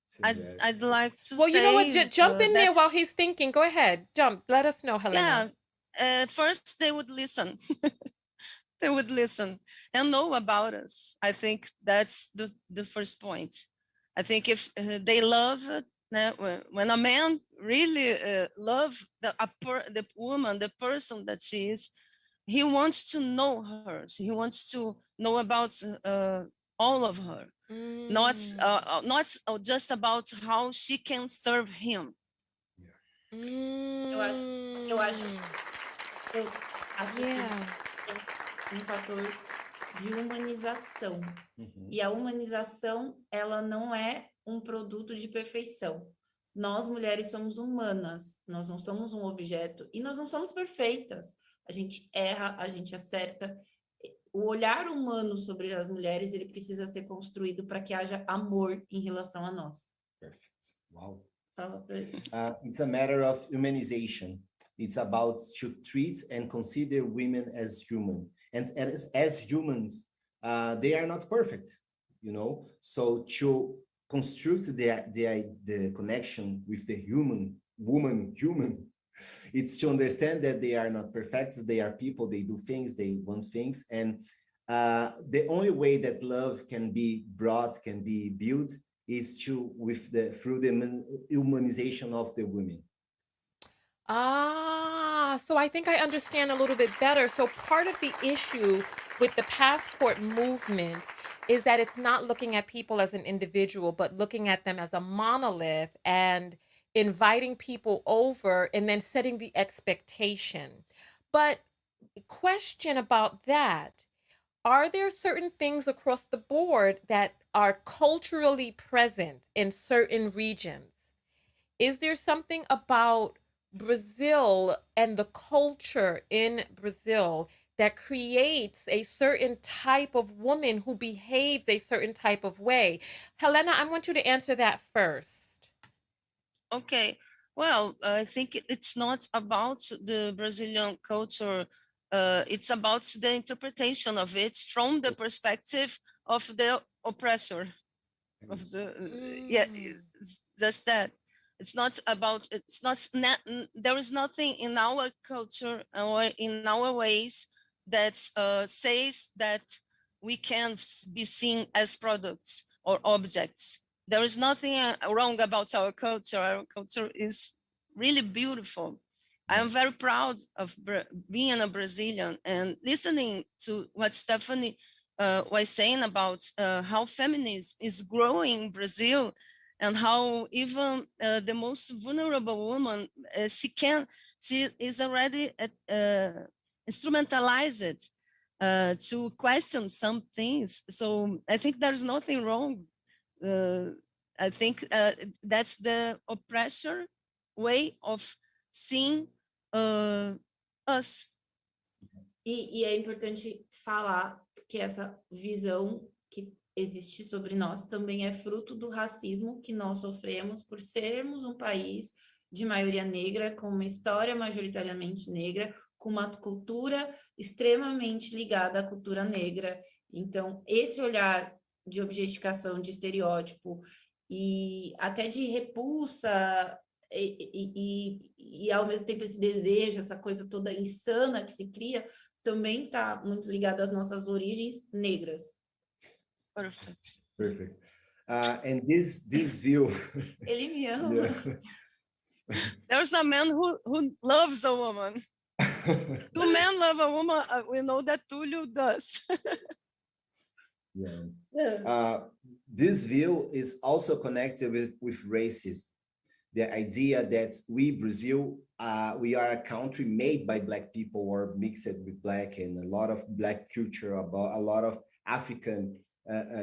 Silvia. I'd like to Well, you know what? say Jump in that, there while he's thinking. Go ahead. Jump. Let us know, Helena. yeah, first they would listen. They would listen and know about us. I think that's the first point. I think if they love it, when a man really love the woman, the person that she is, he wants to know her. So he wants to know about all of her, not just about how she can serve him. Eu acho, eu acho, eu acho que Yeah. tem um fator de humanização. Uhum. E a humanização, ela não é um produto de perfeição. Nós, mulheres, somos humanas, nós não somos um objeto e nós não somos perfeitas. A gente erra, a gente acerta. O olhar humano sobre as mulheres, ele precisa ser construído para que haja amor em relação a nós. Perfect. Wow. Fala pra ele. It's a matter of humanization. It's about to treat and consider women as human. And as humans, they are not perfect, you know? So to construct the connection with the human, it's to understand that they are not perfect. They are people, they do things, they want things. And the only way that love can be brought, can be built, is through the humanization of the women. So I think I understand a little bit better. So part of the issue with the passport movement is that it's not looking at people as an individual, but looking at them as a monolith and inviting people over and then setting the expectation. But question about that, are there certain things across the board that are culturally present in certain regions? Is there something about Brazil and the culture in Brazil that creates a certain type of woman who behaves a certain type of way? Helena, I want you to answer that first. Okay. Well, I think it's not about the Brazilian culture. It's about the interpretation of it from the perspective of the oppressor. Of the yeah, it's just that. It's not about. It's not. There is nothing in our culture or in our ways that says that we can be seen as products or objects. There is nothing wrong about our culture. Our culture is really beautiful. I am very proud of being a Brazilian and listening to what Stephanie was saying about how feminism is growing in Brazil and how even the most vulnerable woman, she is already instrumentalized to question some things. So I think there's nothing wrong. I think that's the oppressor way of seeing us. E é importante falar que essa visão que existe sobre nós também é fruto do racismo que nós sofremos por sermos um país de maioria negra, com uma história majoritariamente negra, com uma cultura extremamente ligada à cultura negra. Então, esse olhar de objetificação, de estereótipo e até de repulsa e ao mesmo tempo esse desejo, essa coisa toda insana que se cria, também está muito ligado às nossas origens negras. Perfect. Perfect. And this view. Ele me ama. Yeah. There's a man who loves a woman. Do men love a woman? We know that Tulio does. Yeah. This view is also connected with racism. the idea that we, Brazil, we are a country made by Black people or mixed with Black, and a lot of Black culture, about a lot of African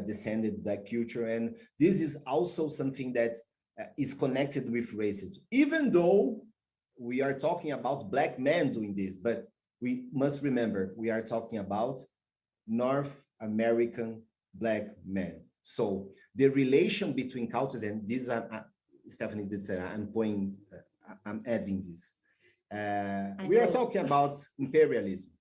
descended Black culture. And this is also something that is connected with racism, even though we are talking about Black men doing this, but we must remember we are talking about North American Black men. So the relation between cultures, and this is Stephanie did say, I'm adding this. We are talking about imperialism.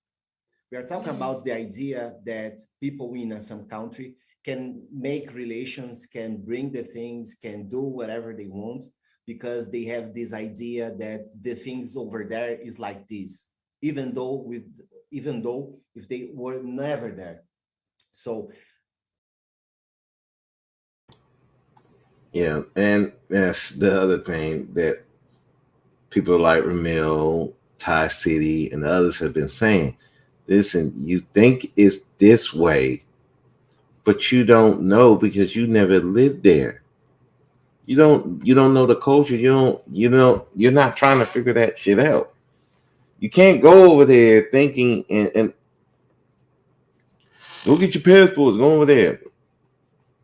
We are talking about the idea that people in some country can make relations, can bring the things, can do whatever they want, because they have this idea that the things over there is like this, even though if they were never there. So yeah, and that's the other thing that people like Ramil, Ty City, and the others have been saying. Listen, you think it's this way, but you don't know because you never lived there. You don't know the culture. You're not trying to figure that shit out. You can't go over there thinking and go get your passports, go over there.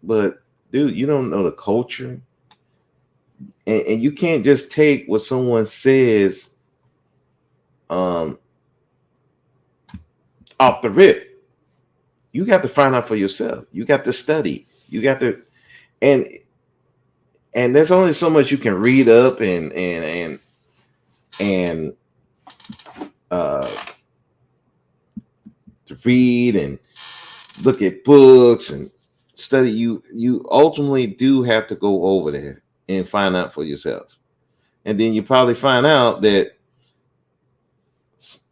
But dude, you don't know the culture. And you can't just take what someone says um off the rip. You got to find out for yourself. You got to study. You got to and and there's only so much you can read up and uh to read and look at books and study. You ultimately do have to go over there and find out for yourself. And then you probably find out that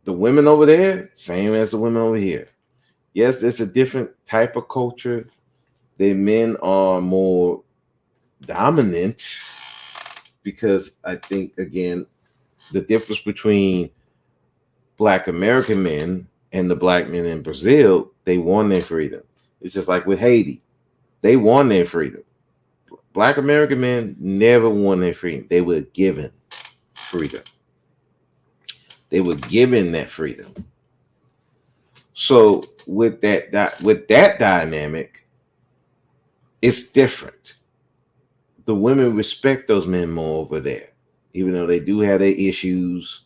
the women over there, same as the women over here. Yes, it's a different type of culture. The men are more dominant because I think, again, the difference between Black American men and the Black men in Brazil, they won their freedom. It's just like with Haiti. They won their freedom. Black American men never won their freedom. They were given freedom. They were given that freedom. So with that dynamic, it's different. The women respect those men more over there, even though they do have their issues.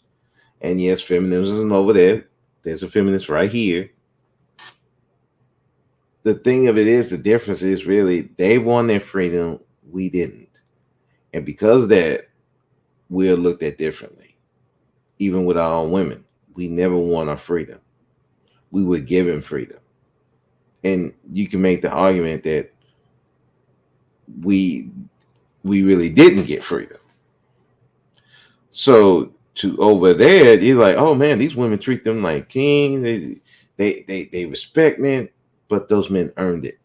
And yes, feminism over there. There's a feminist right here. The thing of it is, the difference is really they won their freedom, we didn't. And because of that, we're looked at differently. Even with our own women, we never won our freedom. We were given freedom. And you can make the argument that we really didn't get freedom. So to over there, you're like, oh man, these women treat them like kings. They respect men, but those men earned it.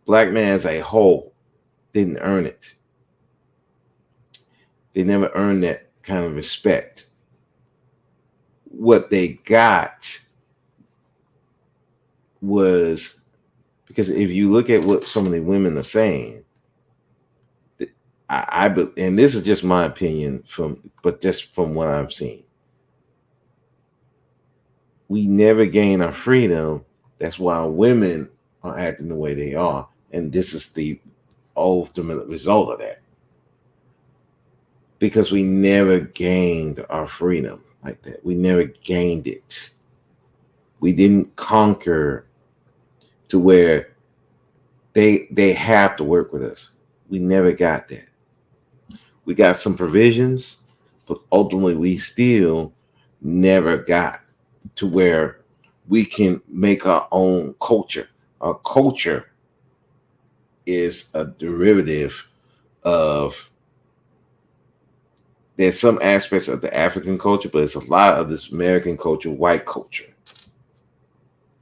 Black man as a whole didn't earn it. They never earned that kind of respect. What they got was, because if you look at what so many women are saying, and this is just my opinion but just from what I've seen, we never gain our freedom. That's why women are acting the way they are, and this is the ultimate result of that. Because we never gained our freedom like that. We never gained it. We didn't conquer to where they have to work with us. We never got that. We got some provisions, but ultimately we still never got to where we can make our own culture. Our culture is a derivative of, there's some aspects of the African culture, but it's a lot of this American culture, white culture.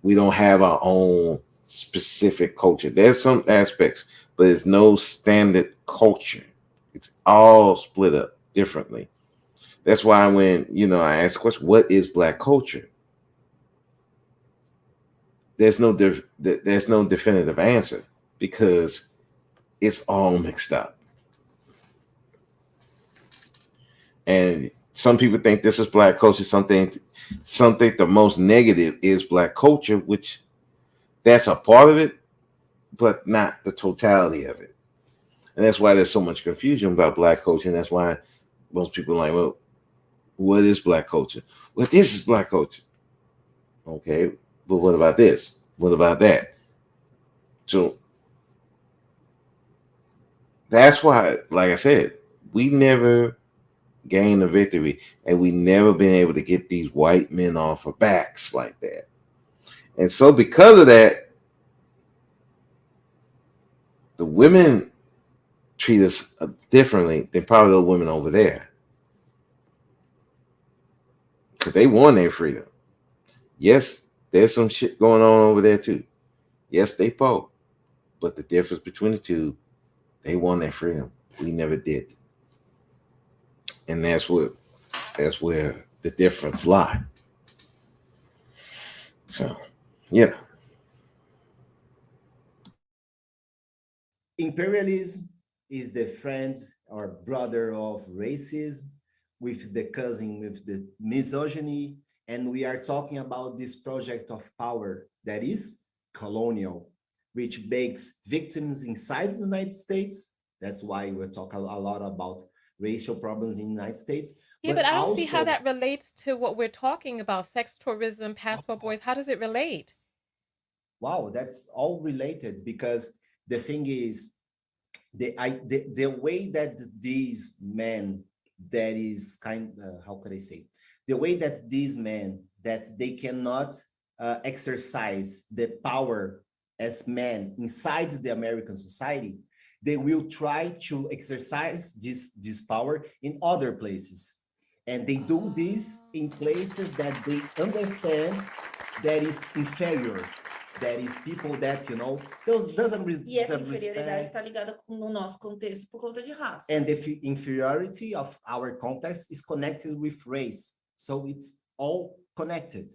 We don't have our own specific culture. There's some aspects, but it's no standard culture. It's all split up differently. That's why when I ask the question, what is Black culture? There's no definitive answer because it's all mixed up. And some people think this is black culture. Some think the most negative is black culture, which that's a part of it, but not the totality of it. And that's why there's so much confusion about black culture. And that's why most people are like, well, what is black culture? Well, this is black culture. Okay, but what about this? What about that? So that's why, like I said, we never gained a victory, and we never been able to get these white men off our backs like that. And so because of that, the women treat us differently than probably the women over there, because they won their freedom. Yes, there's some shit going on over there too. Yes, they fought, but the difference between the two, they won their freedom. We never did, and that's where the difference lie. So, yeah. Imperialism is the friend or brother of racism, with the cousin with the misogyny, and we are talking about this project of power that is colonial, which makes victims inside the United States. That's why we're talking a lot about racial problems in the United States. Yeah, but I don't see how also, that relates to what we're talking about, sex tourism, passport boys. How does it relate? wow, that's all related, because the thing is, the way that these men, that is kind, how could I say, the way that these men, that they cannot exercise the power as men inside the American society, they will try to exercise this power in other places, and they do this in places that they understand that is inferior, that is people that, those doesn't E essa deserve inferioridade respect. está ligada no nosso contexto por conta de raça. And the inferiority of our context is connected with race. So it's all connected.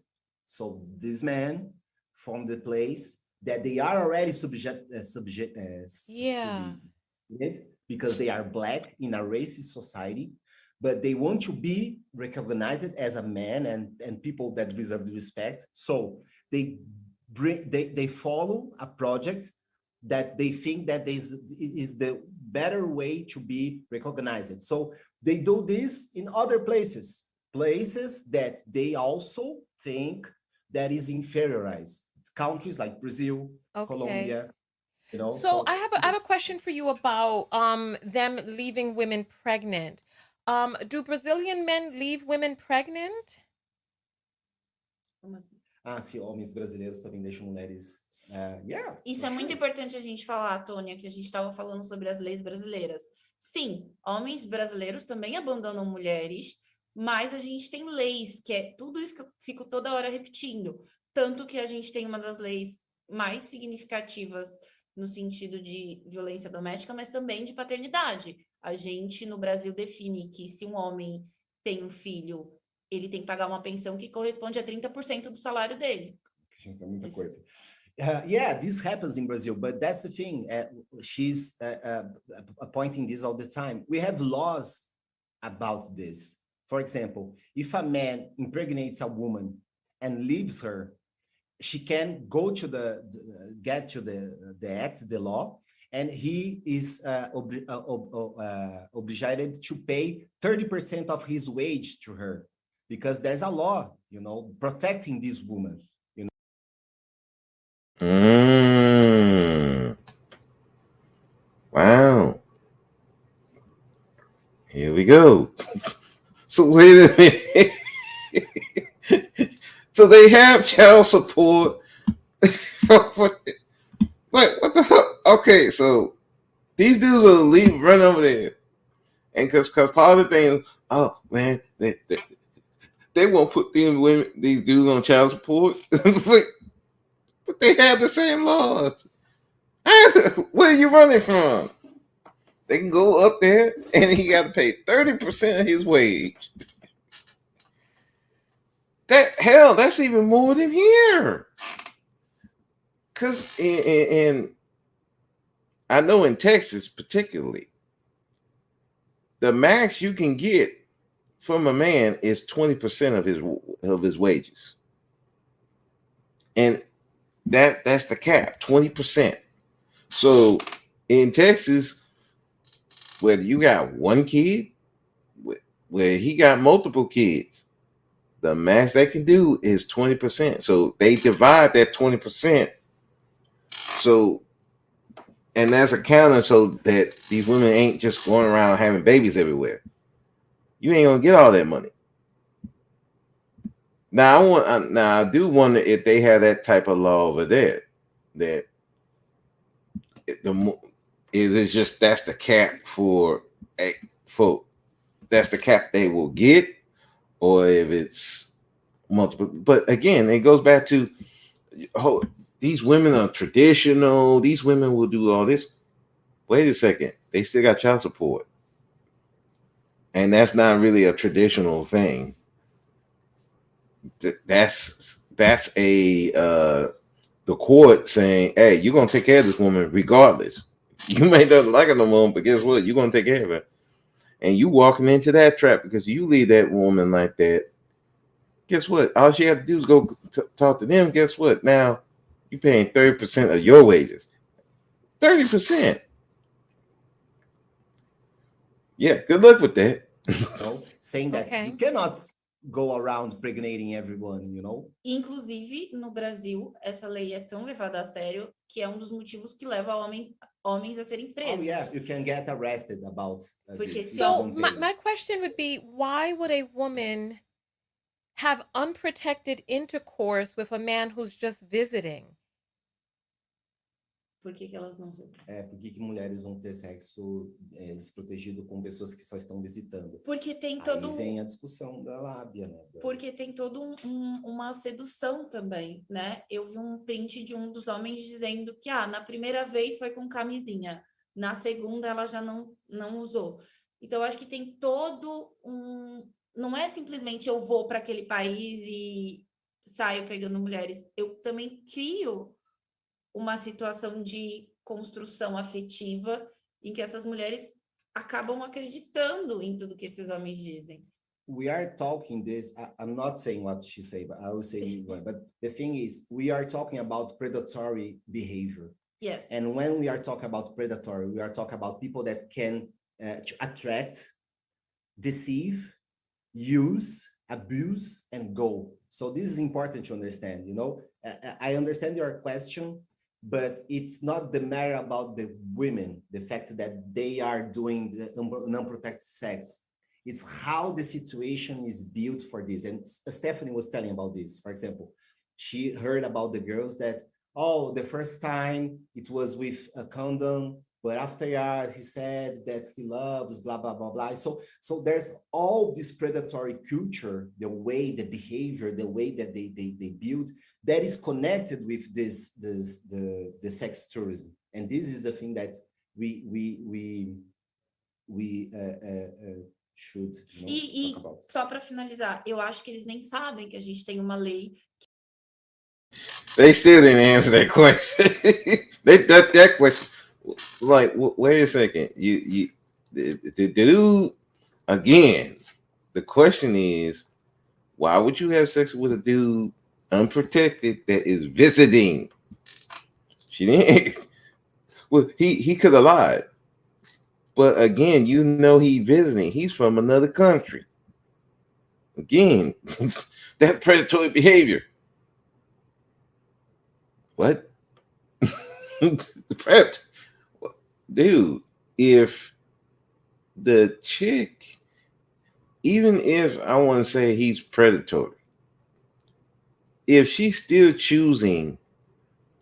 So these men from the place that they are already Yeah. because they are black in a racist society, but they want to be recognized as a man and people that deserve the respect. So they follow a project that they think that is the better way to be recognized. So they do this in other places that they also think that is inferiorized. Countries like Brazil, Colombia, So I have a question for you about them leaving women pregnant. Do Brazilian men leave women pregnant? Como assim? Se homens brasileiros também deixam mulheres. Yeah. Isso é muito importante a gente falar, Tônia, que a gente estava falando sobre as leis brasileiras. Sim, homens brasileiros também abandonam mulheres, mas a gente tem leis, que é tudo isso que eu fico toda hora repetindo. Tanto que a gente tem uma das leis mais significativas no sentido de violência doméstica, mas também de paternidade. A gente, no Brasil, define que se um homem tem um filho, ele tem que pagar uma pensão que corresponde a 30% do salário dele. Gente, é muita coisa. Yeah, this happens in Brazil, but that's the thing. She's pointing this all the time. We have laws about this. For example, if a man impregnates a woman and leaves her, she can go to the act, the law, and he is obligated to pay 30% of his wage to her, because there's a law, protecting this woman. Wow. Here we go. So wait a minute. So they have child support. What the hell? Okay, so these dudes will run over there, and because part of the thing, oh man, they won't put these dudes on child support, but they have the same laws. Where are you running from? They can go up there, and he got to pay 30% of his wage. That's even more than here. Because in I know in Texas particularly, the max you can get from a man is 20% of his wages, and that's the cap, 20%. So in Texas, whether you got one kid, where he got multiple kids, the max they can do is 20%. So they divide that 20%. So, and that's accounting so that these women ain't just going around having babies everywhere. You ain't gonna get all that money. Now I do wonder if they have that type of law over there. That is it just that's the cap for that's the cap they will get, or if it's multiple. But again, it goes back to these women are traditional. These women will do all this. Wait a second, they still got child support, and that's not really a traditional thing. That's a the court saying, hey, you're gonna take care of this woman regardless. You may not like her no more, but guess what? You're gonna take care of her. And you walking into that trap because you leave that woman like that. Guess what? All she had to do is go talk to them. Guess what? Now you're paying 30% of your wages. 30%. Yeah, good luck with that. Saying that you cannot go around impregnating everyone, you know? Inclusive, no Brasil, essa lei é tão levada a sério que é um dos motivos que leva homens a serem presos. Oh, yeah, you can get arrested about this. So my question would be, why would a woman have unprotected intercourse with a man who's just visiting? Por que elas não são? Por que mulheres vão ter sexo desprotegido com pessoas que só estão visitando? Porque tem Aí vem a discussão da lábia, né? Porque tem todo uma sedução também, né? Eu vi um print de um dos homens dizendo que na primeira vez foi com camisinha, na segunda ela já não usou. Então eu acho que tem todo não é simplesmente eu vou para aquele país e saio pegando mulheres, eu também crio uma situação de construção afetiva em que essas mulheres acabam acreditando em tudo que esses homens dizem. We are talking this, I'm not saying what she said, but I will say, but the thing is, we are talking about predatory behavior. Yes. And when we are talking about predatory, we are talking about people that can attract, deceive, use, abuse, and go. So this is important to understand, you know? I understand your question, but it's not the matter about the women, the fact that they are doing the unprotected sex. It's how the situation is built for this. And Stephanie was telling about this. For example, she heard about the girls that, the first time it was with a condom, but after he said that he loves, blah, blah, blah, blah. So there's all this predatory culture, the way, the behavior, the way that they build, that is connected with the sex tourism. And this is the thing that we should talk about. Só para finalizar, eu acho que eles nem sabem que a gente tem uma lei. They still didn't answer that question. that question. Like, wait a second. The dude, again, the question is, why would you have sex with a dude unprotected that is visiting? She didn't. Well, he could have lied. But again, you know he's visiting. He's from another country. Again, that predatory behavior. What? Dude, if the chick, even if I want to say he's predatory, if she's still choosing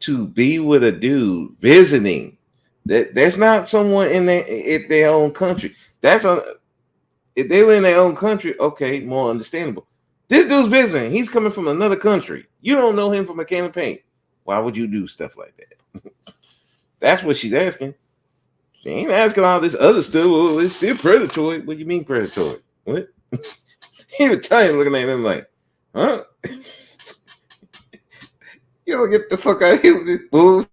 to be with a dude visiting, that's not someone in their own country. If they were in their own country, okay, more understandable. This dude's visiting. He's coming from another country. You don't know him from a can of paint. Why would you do stuff like that? That's what she's asking. She ain't asking all this other stuff. Well, it's still predatory. What do you mean predatory? What? Even Tanya looking at him like, huh? You don't get the fuck out of here with this bull.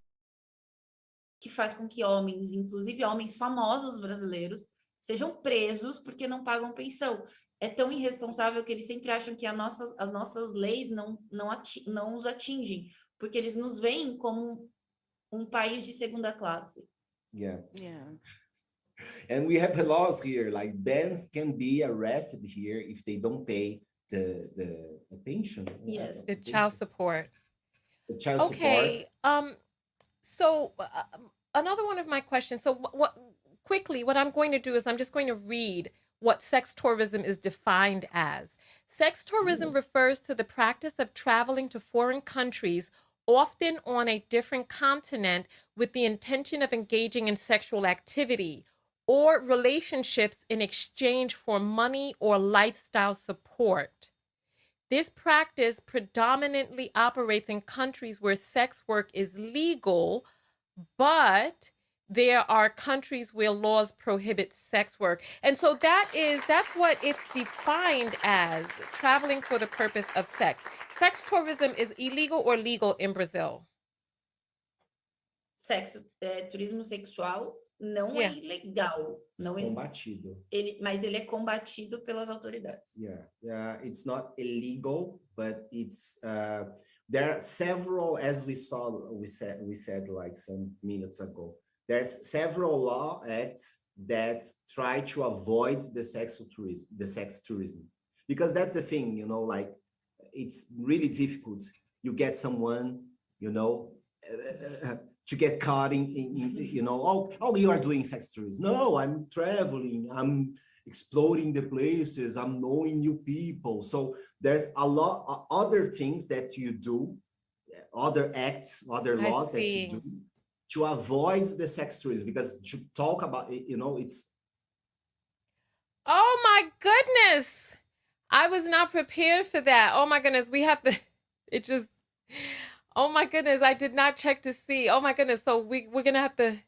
Que faz com que homens, inclusive homens famosos brasileiros, sejam presos porque não pagam pensão. é tão irresponsável que eles sempre acham que as nossas leis não os atingem, porque eles nos veem como um país de segunda classe. Yeah. Yeah. And we have laws here, like bands can be arrested here if they don't pay the pension. Yes. The child support. The child Okay. support. So another one of my questions. So what I'm going to do is I'm just going to read what sex tourism is defined as. Sex tourism refers to the practice of traveling to foreign countries, often on a different continent, with the intention of engaging in sexual activity or relationships in exchange for money or lifestyle support. This practice predominantly operates in countries where sex work is legal, but there are countries where laws prohibit sex work. And so that's what it's defined as, traveling for the purpose of sex. Sex tourism is illegal or legal in Brazil? Turismo sexual não é ilegal. Não combatido. Mas ele é combatido pelas autoridades. Yeah, it's not illegal, but it's there are several, as we said like some minutes ago. There's several law acts that try to avoid the sex tourism, because that's the thing, you know, like it's really difficult. You get someone, you know. To get caught in you know, oh, you are doing sex tourism. No, I'm traveling, I'm exploring the places, I'm knowing new people. So there's a lot of other things that you do, other acts, other laws that you do to avoid the sex tourism, because to talk about it, you know, it's... Oh my goodness. I was not prepared for that. Oh my goodness. We have to, it just... Oh my goodness, I did not check to see. Oh my goodness, so we're going to have to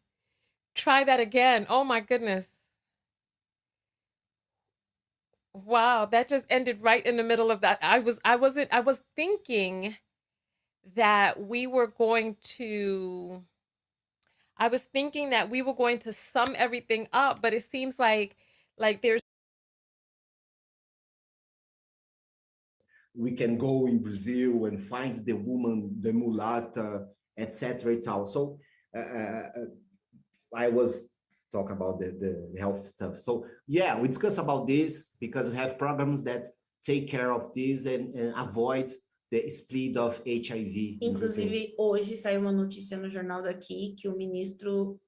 try that again. Oh my goodness. Wow, that just ended right in the middle of that. I was thinking that we were going to sum everything up, but it seems like there's... We can go in Brazil and find the woman, the mulata, etc. So I was talking about the health stuff. So yeah, we discuss about this because we have programs that take care of this and avoid the split of HIV. Inclusive, hoje saiu uma notícia no jornal daqui que o ministro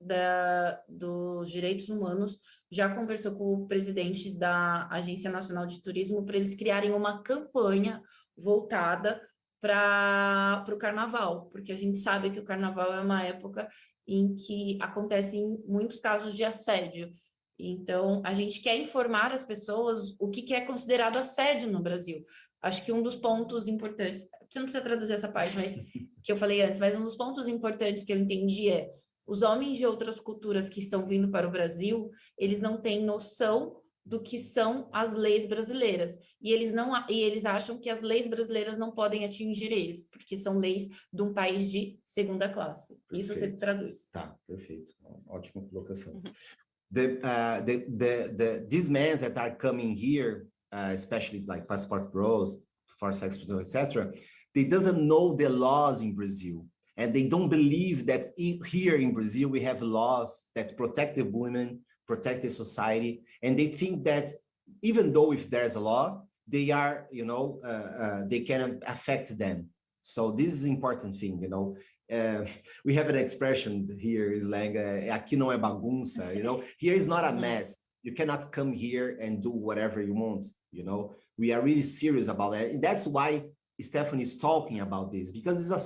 dos Direitos Humanos já conversou com o presidente da Agência Nacional de Turismo para eles criarem uma campanha voltada para o carnaval, porque a gente sabe que o carnaval é uma época em que acontecem muitos casos de assédio. Então, a gente quer informar as pessoas o que é considerado assédio no Brasil. Acho que um dos pontos importantes, você não precisa traduzir essa parte, mas que eu falei antes, mas um dos pontos importantes que eu entendi é os homens de outras culturas que estão vindo para o Brasil, eles não têm noção do que são as leis brasileiras. E eles acham que as leis brasileiras não podem atingir eles, porque são leis de um país de segunda classe. Perfeito. Isso você traduz. Tá, perfeito. Ótima colocação. These men that are coming here, especially like passport bros, for sex, etc., they doesn't know the laws in Brazil. And they don't believe that here in Brazil, we have laws that protect the women, protect the society. And they think that even though if there's a law, they are, you know, they can affect them. So this is an important thing, you know. We have an expression here is like, aqui não é bagunça, you know. Here is not a mess. You cannot come here and do whatever you want, you know. We are really serious about it. And that's why Stephanie is talking about this, because it's a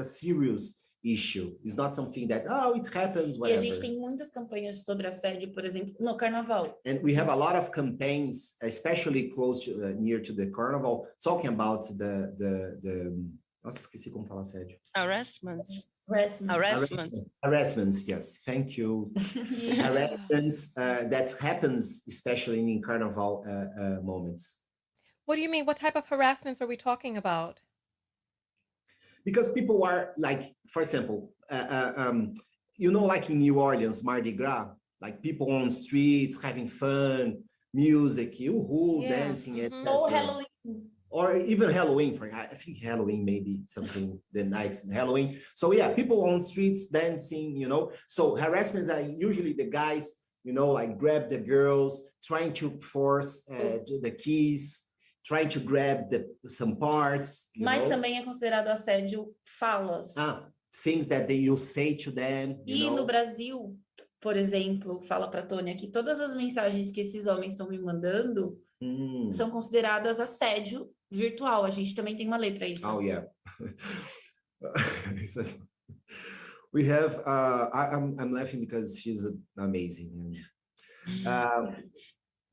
serious issue. It's not something that, oh, it happens, whatever. E a gente tem muitas campanhas sobre assédio, por exemplo, no carnaval. And we have a lot of campaigns, especially close to, near to the carnival, talking about nossa, esqueci como falar assédio. Harassments, yes. Thank you. Yeah. Harassments that happens, especially in carnival moments. What do you mean? What type of harassments are we talking about? Because people are like, for example, you know, like in New Orleans, Mardi Gras, like people on streets having fun, music, dancing, etc. Or Halloween. Or even Halloween, I think Halloween maybe something the night Halloween. So yeah, people on streets dancing, So harassments are usually the guys, like grab the girls, trying to force the keys, trying to grab some parts. Mas também é considerado assédio falas. Things that you say to them. No Brasil, por exemplo, fala para Tônia que todas as mensagens que esses homens estão me mandando são consideradas assédio virtual. A gente também tem uma lei para isso. Oh yeah. We have. I'm laughing because she's amazing.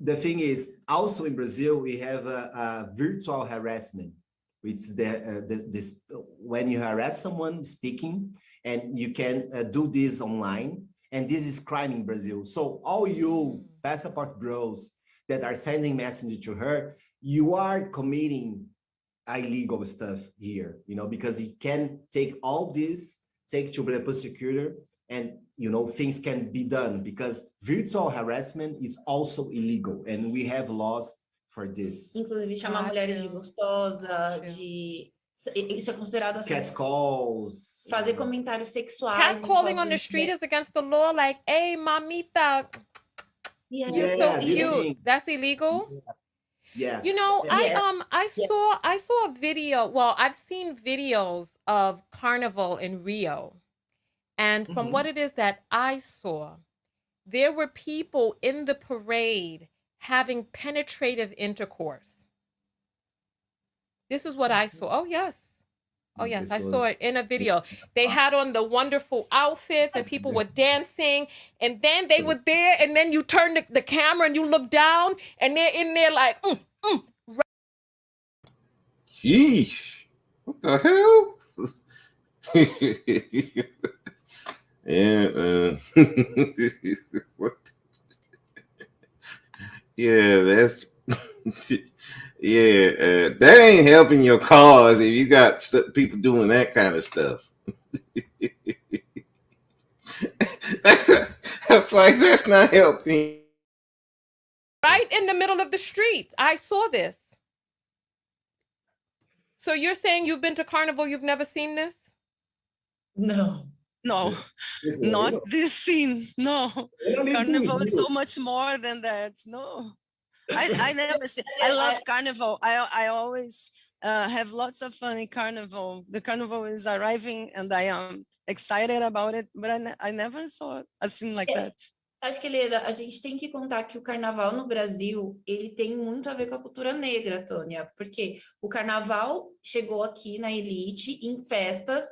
The thing is, also in Brazil, we have a virtual harassment, which is this when you harass someone speaking, and you can do this online, and this is crime in Brazil. So all you passport bros that are sending message to her, you are committing illegal stuff here, because you can take all this, take to the prosecutor, and things can be done, because virtual harassment is also illegal, and we have laws for this. Inclusive chamar mulheres de gostosa, isso é considerado assim. Catcalls. Fazer comentários sexuais. Catcalling on the street is against the law. Like, hey, mamita. You're so cute. That's illegal. Yeah. I saw a video. Well, I've seen videos of Carnival in Rio. And from what it is that I saw, there were people in the parade having penetrative intercourse. This is what I saw. Oh, yes. Oh, yes. I saw it in a video. They had on the wonderful outfits and people were dancing. And then they were there. And then you turn the camera and you look down and they're in there like, Yeesh. What the hell? Yeah. What? Yeah, that's that ain't helping your cause if you got people doing that kind of stuff. That's not helping. Right in the middle of the street. I saw this. So you're saying you've been to Carnival, you've never seen this? No, not this scene. No, Carnival is so much more than that. No, I never see. I love Carnival. I always have lots of fun in Carnival. The Carnival is arriving, and I am excited about it. But I never saw a scene like that. Acho que, Leda, a gente tem que contar que o carnaval no Brasil, ele tem muito a ver com a cultura negra, Tônia, porque o carnaval chegou aqui na elite em festas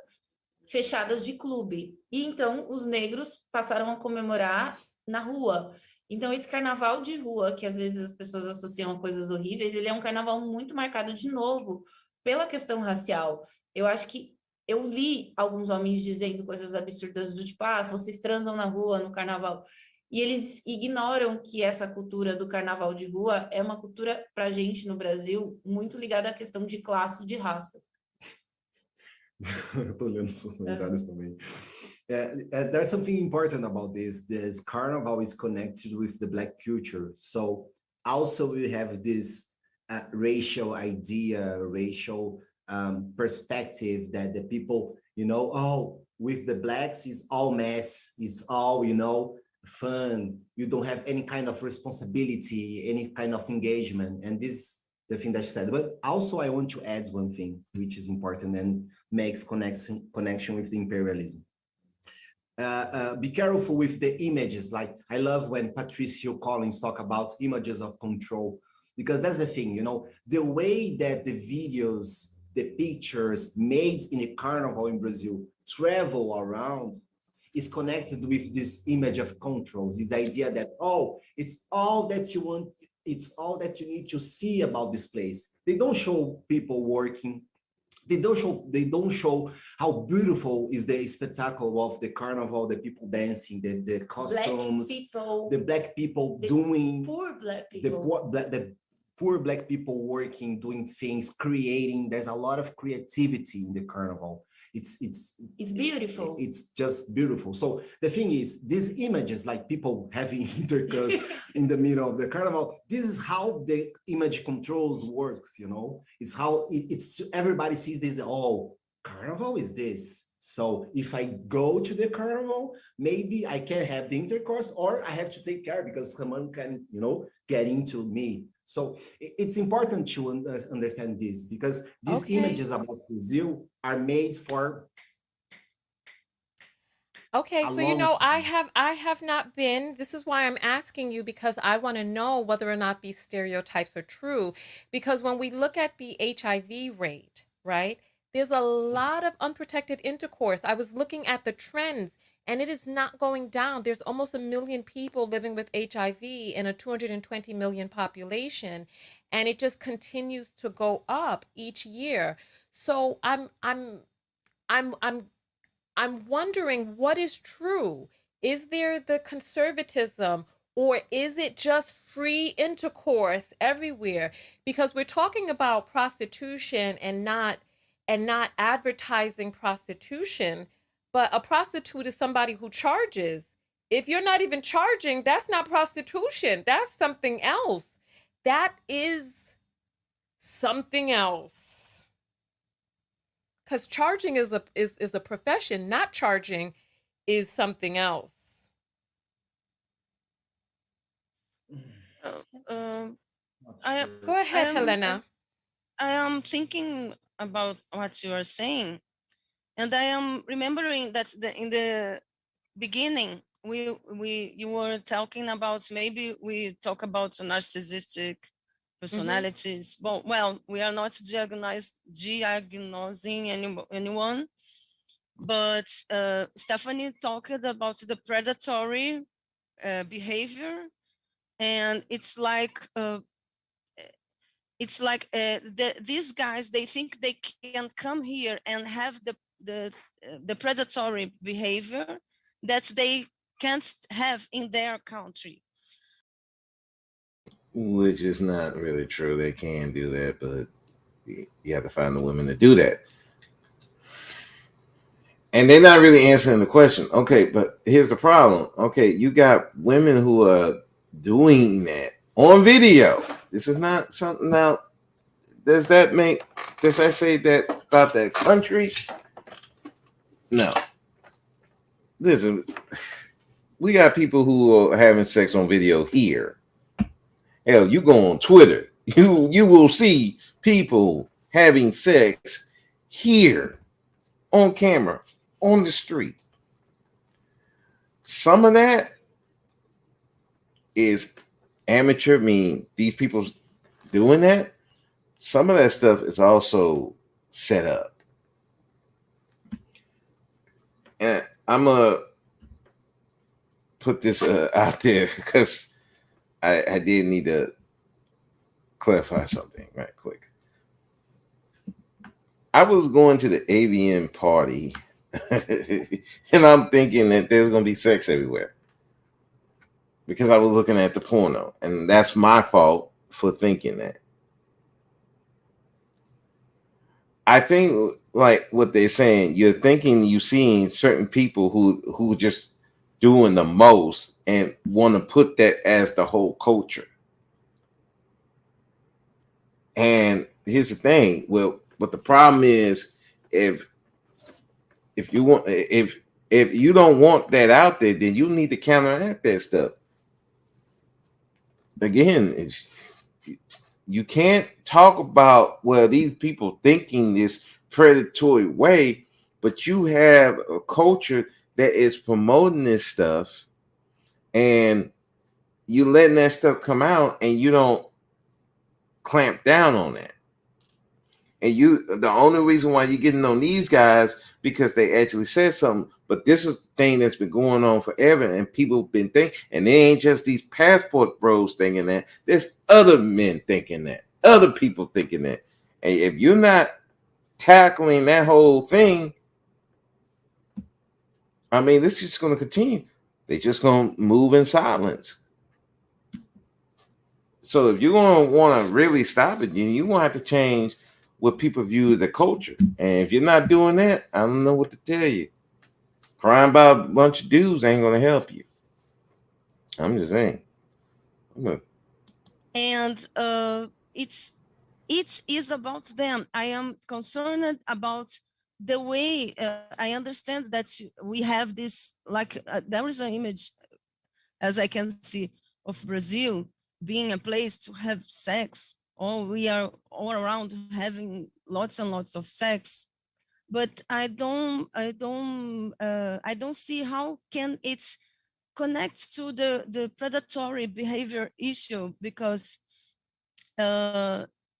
fechadas de clube, e então os negros passaram a comemorar na rua. Então esse carnaval de rua, que às vezes as pessoas associam a coisas horríveis, ele é um carnaval muito marcado de novo pela questão racial. Eu acho que eu li alguns homens dizendo coisas absurdas do tipo, vocês transam na rua no carnaval. E eles ignoram que essa cultura do carnaval de rua é uma cultura, para a gente no Brasil, muito ligada à questão de classe e de raça. Eu tô olhando os comentários também. There's something important about this. This carnival is connected with the Black culture. So also we have this racial idea, racial perspective that the people, with the Blacks is all mess, is all, fun, you don't have any kind of responsibility, any kind of engagement, and this is the thing that she said. But also I want to add one thing which is important and makes connection with the imperialism. Be careful with the images. Like I love when Patricio Collins talk about images of control, because that's the thing, the way that the videos, the pictures made in a carnival in Brazil travel around is connected with this image of control, this idea that, it's all that you want, it's all that you need to see about this place. They don't show people working. They don't show how beautiful is the spectacle of the carnival, the people dancing, the costumes, the black people doing, poor black people. The poor black people working, doing things, creating. There's a lot of creativity in the carnival. it's beautiful. It's just beautiful. So the thing is, these images, like people having intercourse in the middle of the carnival, this is how the image controls works, you know. It's how it's everybody sees this. Oh, carnival is this. So if I go to the carnival, maybe I can have the intercourse, or I have to take care because someone can, you know, get into me. So it's important to understand this, because these images about Brazil are made for. Okay, so you know, I have not been. This is why I'm asking you, because I want to know whether or not these stereotypes are true. Because when we look at the HIV rate, right, there's a lot of unprotected intercourse. I was looking at the trends, and it is not going down. There's almost 1 million people living with HIV in a 220 million population, and it just continues to go up each year. So I'm wondering what is true. Is there the conservatism, or is it just free intercourse everywhere? Because we're talking about prostitution and not advertising prostitution, but a prostitute is somebody who charges. If you're not even charging, that's not prostitution. That's something else. That is something else. Because charging is a profession. Not charging is something else. Go ahead, Helena. I am thinking about what you are saying, and I am remembering that in the beginning you were talking about, maybe we talk about narcissistic personalities. Well, we are not diagnosing anyone, but Stephanie talked about the predatory behavior, and it's like these guys, they think they can come here and have the predatory behavior that they can't have in their country. Which is not really true. They can do that, but you have to find the women to do that. And they're not really answering the question. Okay, but here's the problem. Okay, you got women who are doing that on video. This is not something now. Does that say that about that country? No. Listen, we got people who are having sex on video here. Hell, you go on Twitter, you will see people having sex here on camera, on the street. Some of that is amateur, mean these people doing that. Some of that stuff is also set up. And I'm going to put this out there because I did need to clarify something right quick. I was going to the AVN party and I'm thinking that there's going to be sex everywhere because I was looking at the porno, and that's my fault for thinking that. I think, like what they're saying, you're thinking you're seeing certain people who just doing the most and want to put that as the whole culture. And here's the thing. Well, but the problem is if you want, if you don't want that out there, then you need to counteract that stuff. Again, you can't talk about, well, these people thinking this predatory way, but you have a culture that is promoting this stuff, and you letting that stuff come out, and you don't clamp down on that. And the only reason why you're getting on these guys because they actually said something. But this is the thing that's been going on forever, and people have been thinking, and they ain't just these passport bros thinking that. There's other men thinking that, other people thinking that. And if you're not tackling that whole thing, I mean, this is just going to continue. They're just going to move in silence. So if you're going to want to really stop it, then you're going to have to change what people view as the culture. And if you're not doing that, I don't know what to tell you. Crying about a bunch of dudes ain't gonna help you. I'm just saying. And it is about them. I am concerned about the way I understand that we have this, like there is an image, as I can see, of Brazil being a place to have sex. Oh, we are all around having lots and lots of sex, but I don't see how can it connect to the predatory behavior issue, because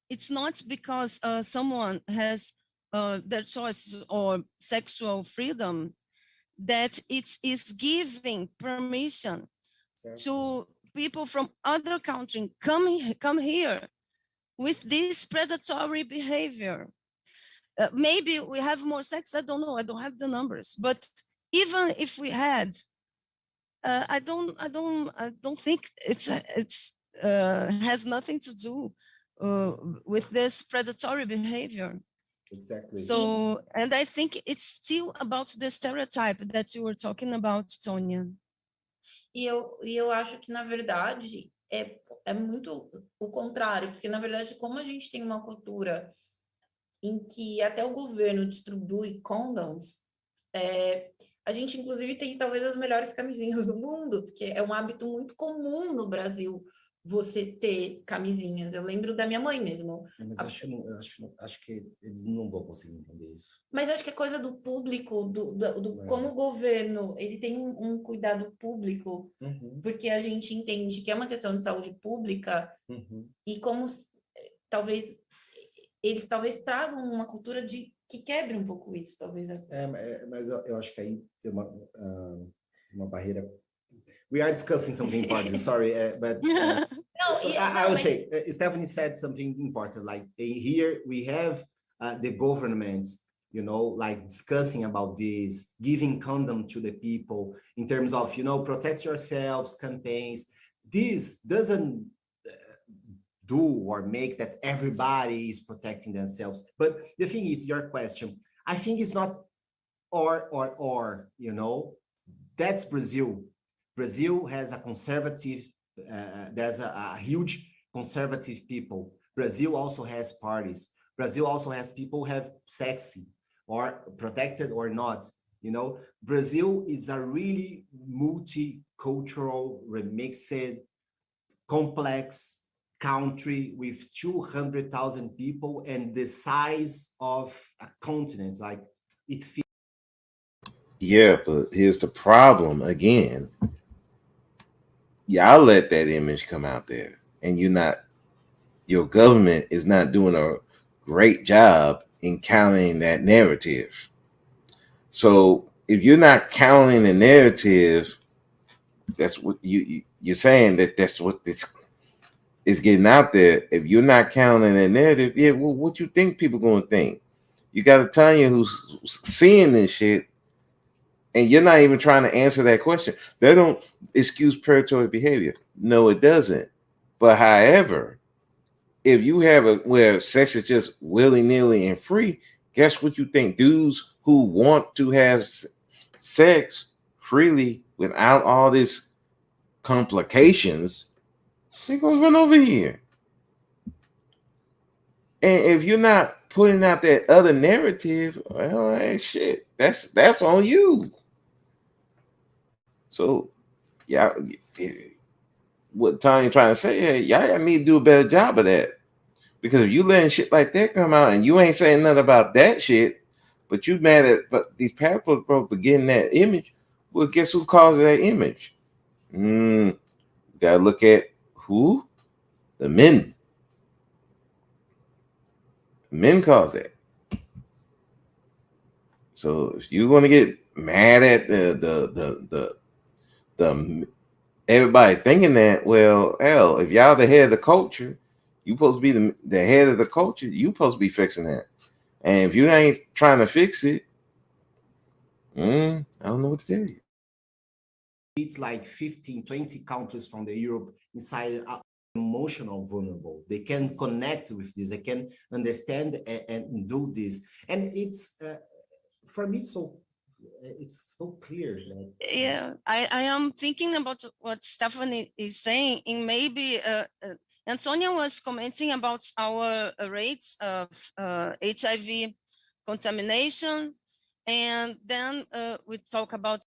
it's not because someone has their choice or sexual freedom that it is giving permission to people from other countries come here with this predatory behavior. Maybe we have more sex. I don't know. I don't have the numbers. But even if we had, I don't think it's has nothing to do with this predatory behavior. Exactly. So, and I think it's still about the stereotype that you were talking about, Tonya. Eu acho que, na verdade, é muito o contrário, porque, na verdade, como a gente tem uma cultura em que até o governo distribui condoms, a gente, inclusive, tem talvez as melhores camisinhas do mundo, porque é um hábito muito comum no Brasil você ter camisinhas. Eu lembro da minha mãe mesmo. Mas acho que eles não vão conseguir entender isso. Mas acho que é coisa do público, como o governo, ele tem um cuidado público, porque a gente entende que é uma questão de saúde pública, e como talvez eles tragam uma cultura que quebre um pouco isso, talvez. Mas eu acho que aí tem uma barreira. We are discussing something important. Sorry, but I would say Stephanie said something important. Like here we have the government, like discussing about this, giving condom to the people in terms of, protect yourselves campaigns. This doesn't do or make that everybody is protecting themselves. But the thing is, your question, I think it's not or, that's Brazil. Brazil has a conservative, there's a huge conservative people. Brazil also has parties. Brazil also has people who have sexy or protected or not. Brazil is a really multicultural, remixed, complex country with 200,000 people and the size of a continent. Like it feels. Yeah, but here's the problem again. Y'all let that image come out there, and your government is not doing a great job in countering that narrative. So if you're not countering the narrative, that's what you're saying, that's what this is getting out there. If you're not countering the narrative, yeah, well, what you think people gonna think? You got a Tanya who's seeing this shit, and you're not even trying to answer that question. They don't excuse predatory behavior. No, it doesn't. But however, if you have where sex is just willy-nilly and free, guess what you think? Dudes who want to have sex freely without all this complications, they're gonna run over here. And if you're not putting out that other narrative, well, hey, shit, that's on you. So, yeah, what Tanya trying to say, hey, y'all need to do a better job of that. Because if you letting shit like that come out and you ain't saying nothing about that shit, but you mad at these pamphlets for getting that image, well, guess who caused that image? Gotta look at who? The men. Men caused that. So if you're gonna get mad at the everybody thinking that, well, hell, if y'all the head of the culture, you supposed to be the head of the culture, you supposed to be fixing that. And if you ain't trying to fix it, I don't know what to tell you. It's like 15, 20 countries from the Europe inside emotional vulnerable. They can connect with this. They can understand and do this. And it's for me, so it's so clear that yeah, I am thinking about what Stephanie is saying, and maybe Antonia was commenting about our rates of HIV contamination, and then we talk about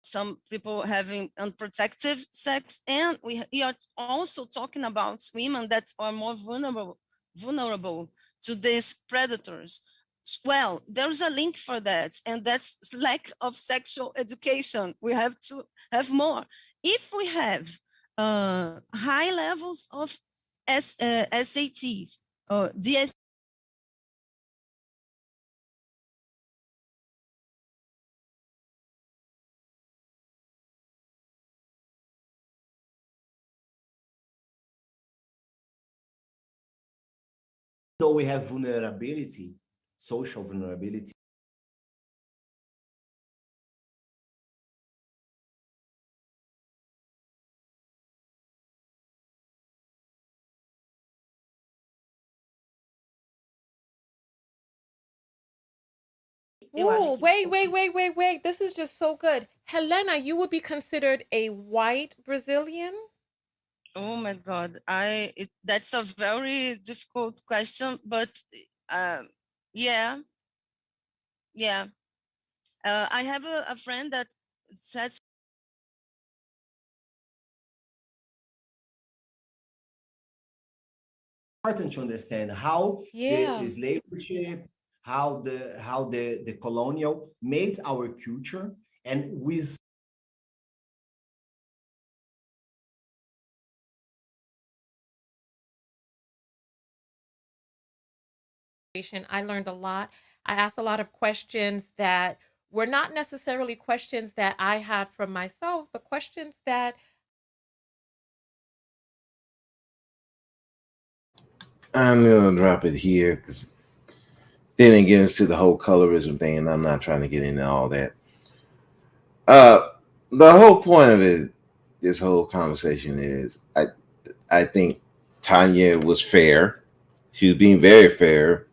some people having unprotected sex, and we are also talking about women that are more vulnerable to these predators. Well, there's a link for that, and that's lack of sexual education. We have to have more. If we have high levels of SATs or DS. though we have vulnerability, social vulnerability, Ooh, wait. This is just so good. Helena, you would be considered a white Brazilian? Oh my God, that's a very difficult question, but uh, yeah, yeah. I have a friend that said important to understand how Yeah. the slavery, how the colonial made our culture, and with I learned a lot. I asked a lot of questions that were not necessarily questions that I had from myself, but questions that I'm gonna drop it here because then it gets into the whole colorism thing, and I'm not trying to get into all that. Uh, the whole point of it, this whole conversation is, I think Tanya was fair. She was being very fair,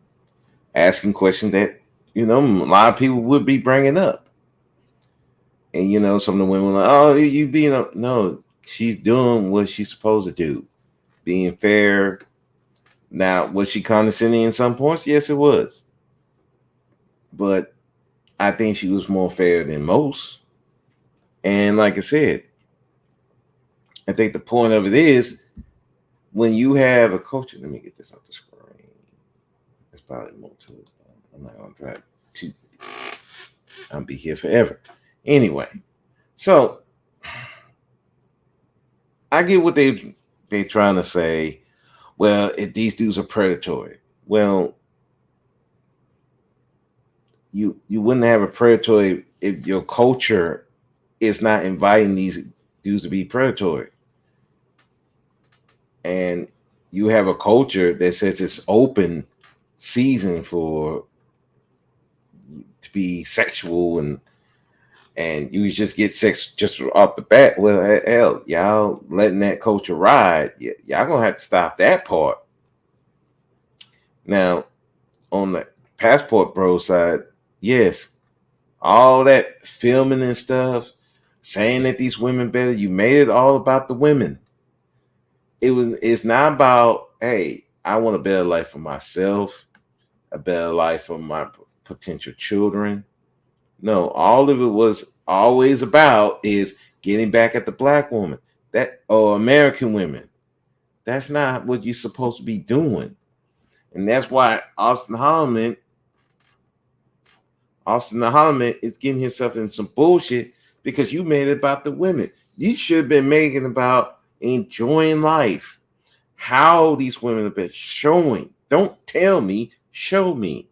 asking questions that a lot of people would be bringing up. And some of the women were like, "Oh, you being no." She's doing what she's supposed to do, being fair. Now, was she condescending in some points? Yes, it was. But I think she was more fair than most. And like I said, I think the point of it is when you have a culture. Let me get this off the screen. It's probably more to it. I'm not gonna try to. I'll be here forever. Anyway, so I get what they're trying to say. Well, if these dudes are predatory, well, you wouldn't have a predatory if your culture is not inviting these dudes to be predatory, and you have a culture that says it's open season for to be sexual and you just get sex just off the bat. Well, hell, y'all letting that culture ride. Y'all gonna have to stop that part. Now, on the passport bro side, yes, all that filming and stuff, saying that these women better, you made it all about the women. It's not about, hey, I want a better life for myself, a better life for my potential children. No, all of it was always about is getting back at the black woman, that or American women. That's not what you're supposed to be doing. And that's why Austin the Holloman is getting himself in some bullshit because you made it about the women. You should have been making about enjoying life. How these women have been showing. Don't tell me, show me.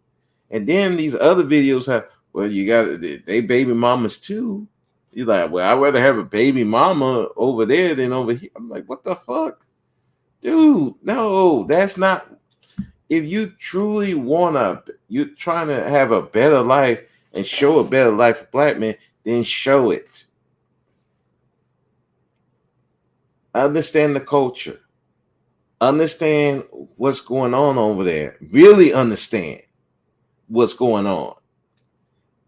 And then these other videos have, well, you got they baby mamas too. You're like, well, I'd rather have a baby mama over there than over here. I'm like, what the fuck? Dude, no, that's not. If you truly you're trying to have a better life and show a better life for black men, then show it. Understand the culture. Understand what's going on over there. Really understand what's going on.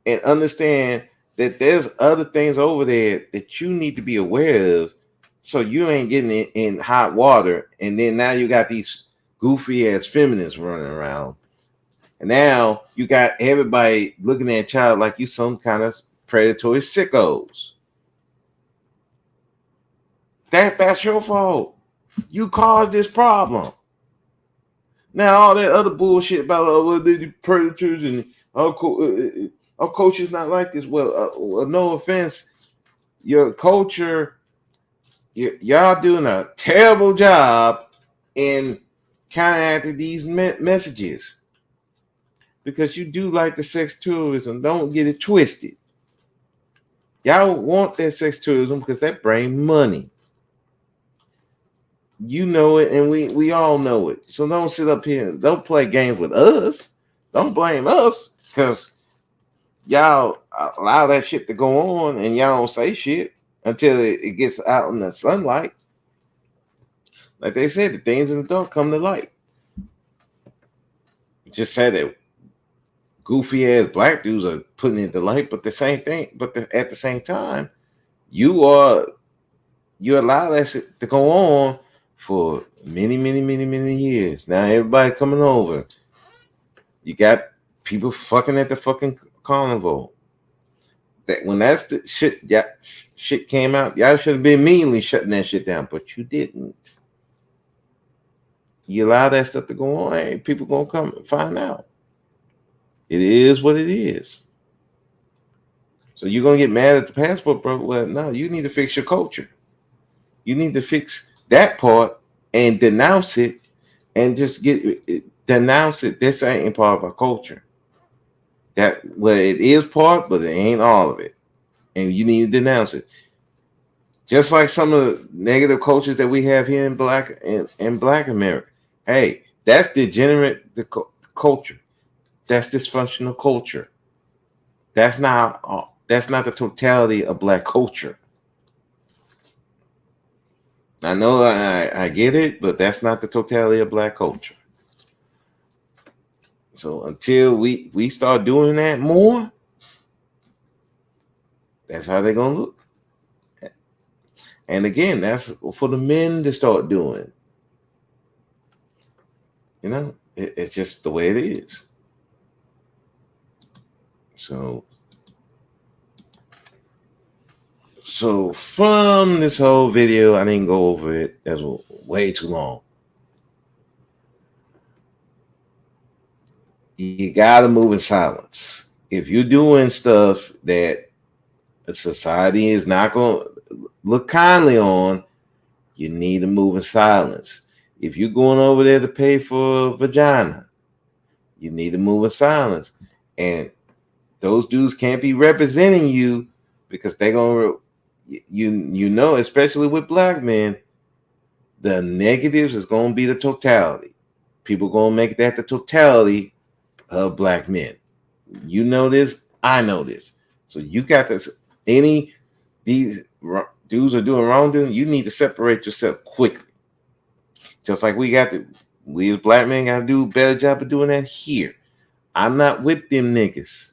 And understand that there's other things over there that you need to be aware of, so you ain't getting in hot water. And then now you got these goofy ass feminists running around, and now you got everybody looking at child like you some kind of predatory sickos. That's your fault. You caused this problem. Now all that other bullshit about the predators and our culture's not like this. Well, no offense, your culture, y'all doing a terrible job in counteracting these messages, because you do like the sex tourism. Don't get it twisted. Y'all want that sex tourism because that brings money. You know it, and we all know it. So don't sit up here and don't play games with us. Don't blame us because y'all allow that shit to go on and y'all don't say shit until it gets out in the sunlight. Like they said, the things in the dark come to light. Just said that goofy ass black dudes are putting it to light, but the same thing. But at the same time, you allow that shit to go on for many years. Now everybody coming over. You got people fucking at the fucking carnival. That when that's the shit came out, y'all should have been immediately shutting that shit down, but you didn't. You allow that stuff to go on, hey, people gonna come and find out. It is what it is. So you're gonna get mad at the passport, bro? Well, no, you need to fix your culture. You need to fix that part and denounce it, and just denounce it. This ain't part of our culture. It is part, but it ain't all of it, and you need to denounce it. Just like some of the negative cultures that we have here in Black America. Hey, that's degenerate culture. That's dysfunctional culture. That's not the totality of Black culture. I know I get it, but that's not the totality of Black culture. So until we start doing that more, that's how they're gonna look. And again, that's for the men to start doing. You know, it's just the way it is. So from this whole video, I didn't go over it. That's way too long. You gotta move in silence. If you're doing stuff that society is not gonna look kindly on, you need to move in silence. If you're going over there to pay for a vagina, you need to move in silence. And those dudes can't be representing you, because they're gonna, you know, especially with Black men, the negatives is gonna be the totality. People gonna make that the totality of Black men. You know this, I know this. So you got this. These dudes are doing wrongdoing, you need to separate yourself quickly. Just like we as Black men got to do a better job of doing that here. I'm not with them niggas.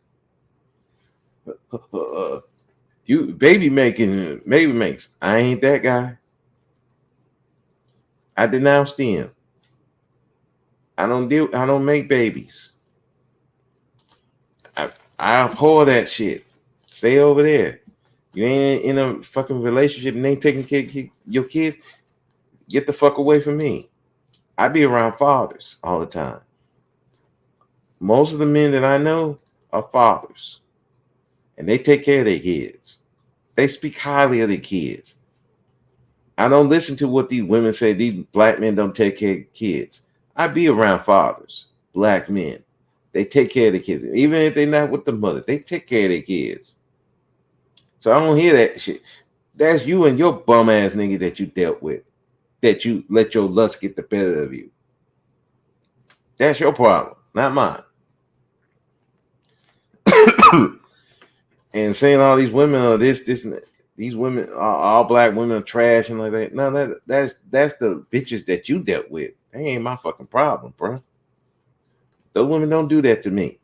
You baby makes. I ain't that guy. I denounce them. I don't make babies. I abhor that shit. Stay over there. You ain't in a fucking relationship and ain't taking care of your kids. Get the fuck away from me. I be around fathers all the time. Most of the men that I know are fathers, and they take care of their kids. They speak highly of their kids. I don't listen to what these women say. These Black men don't take care of kids. I be around fathers, Black men. They take care of the kids. Even if they're not with the mother, they take care of their kids. So I don't hear that shit. That's you and your bum ass nigga that you dealt with, that you let your lust get the better of you. That's your problem, not mine. And saying all these women are this, and that. These women, all black women are trash and like that. No, that's the bitches that you dealt with. They ain't my fucking problem, bro. Those women don't do that to me.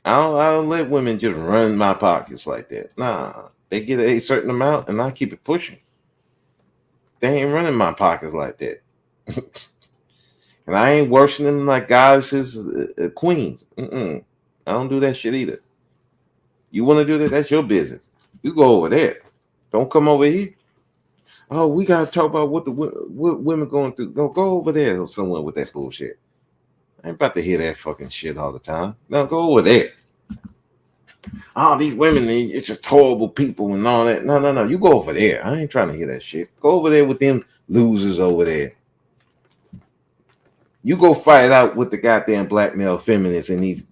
I don't let women just run my pockets like that. Nah, they get a certain amount and I keep it pushing. They ain't running my pockets like that. And I ain't worshiping them like goddesses, queens. I don't do that shit either. You want to do that? That's your business. You go over there. Don't come over here. Oh, we gotta talk about what women going through. Go over there somewhere with that bullshit. I ain't about to hear that fucking shit all the time. No, go over there. Oh, these women, it's just horrible people and all that. No. You go over there. I ain't trying to hear that shit. Go over there with them losers over there. You go fight it out with the goddamn black male feminists and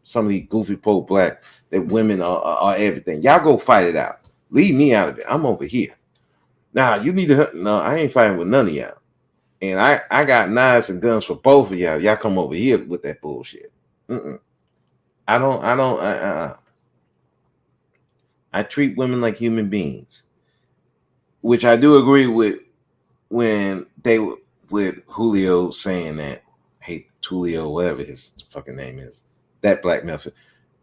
some of these goofy po black that women are everything. Y'all go fight it out. Leave me out of it. I'm over here. Now you need to. No, I ain't fighting with none of y'all. And I got knives and guns for both of y'all. Y'all come over here with that bullshit. I don't. I treat women like human beings, which I do agree with when they with Julio saying that. Hate Tulio, whatever his fucking name is. That black male.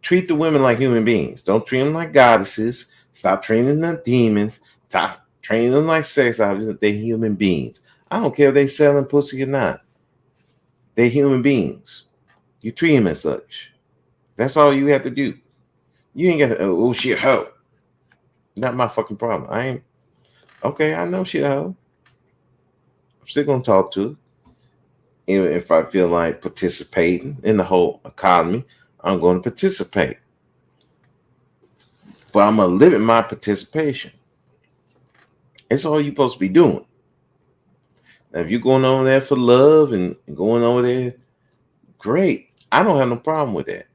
Treat the women like human beings. Don't treat them like goddesses. Stop treating them like demons. Stop treating them like sex objects. They're human beings. I don't care if they selling pussy or not. They're human beings. You treat them as such. That's all you have to do. You ain't got to, oh, she a hoe. Not my fucking problem. I ain't, okay, I know she a hoe. I'm still going to talk to her. Even if I feel like participating in the whole economy, I'm going to participate. But I'm going to limit my participation. It's all you're supposed to be doing. Now, if you're going over there for love and going over there, great. I don't have no problem with that.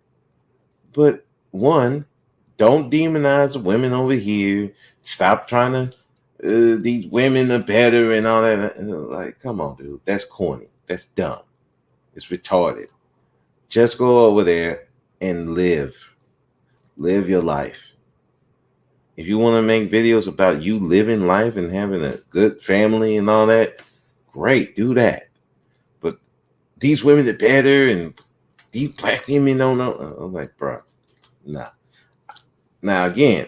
But one, don't demonize the women over here. Stop trying to, these women are better and all that. Like, come on, dude. That's corny. That's dumb. It's retarded. Just go over there and live. Live your life. If you want to make videos about you living life and having a good family and all that, great, do that. But these women are better and these black women don't know. I'm like, bro, nah. Now, again,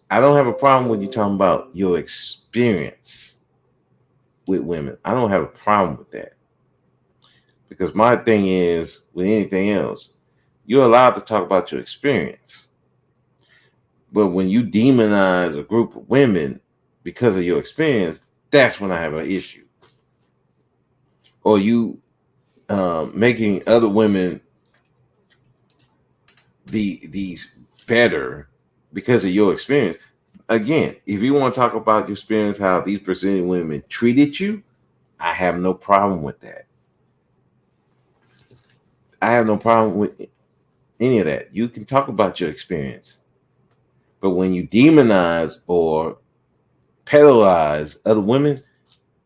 I don't have a problem with you talking about your experience with women. I don't have a problem with that. Because my thing is, with anything else, you're allowed to talk about your experience. But when you demonize a group of women because of your experience, that's when I have an issue. Or you making other women these better because of your experience. Again, if you want to talk about your experience, how these Brazilian women treated you, I have no problem with that. I have no problem with any of that. You can talk about your experience. But when you demonize or pedalize other women,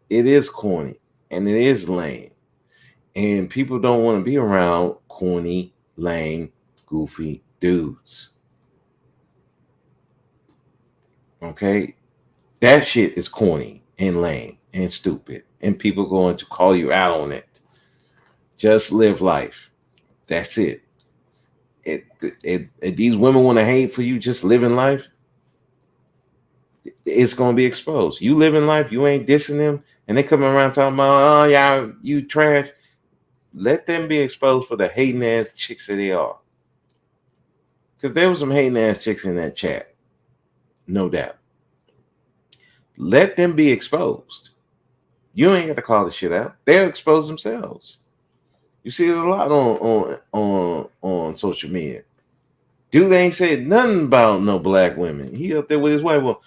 it is corny and it is lame. And people don't want to be around corny, lame, goofy dudes. Okay? That shit is corny and lame and stupid. And people going to call you out on it. Just live life. That's it. If these women want to hate for you just living life, it's going to be exposed. You living life, you ain't dissing them, and they come around talking about, oh, yeah, you trash. Let them be exposed for the hating ass chicks that they are. Because there was some hating ass chicks in that chat. No doubt. Let them be exposed. You ain't got to call the shit out. They'll expose themselves. You see it a lot on social media. Dude ain't said nothing about no black women. He up there with his wife. Well,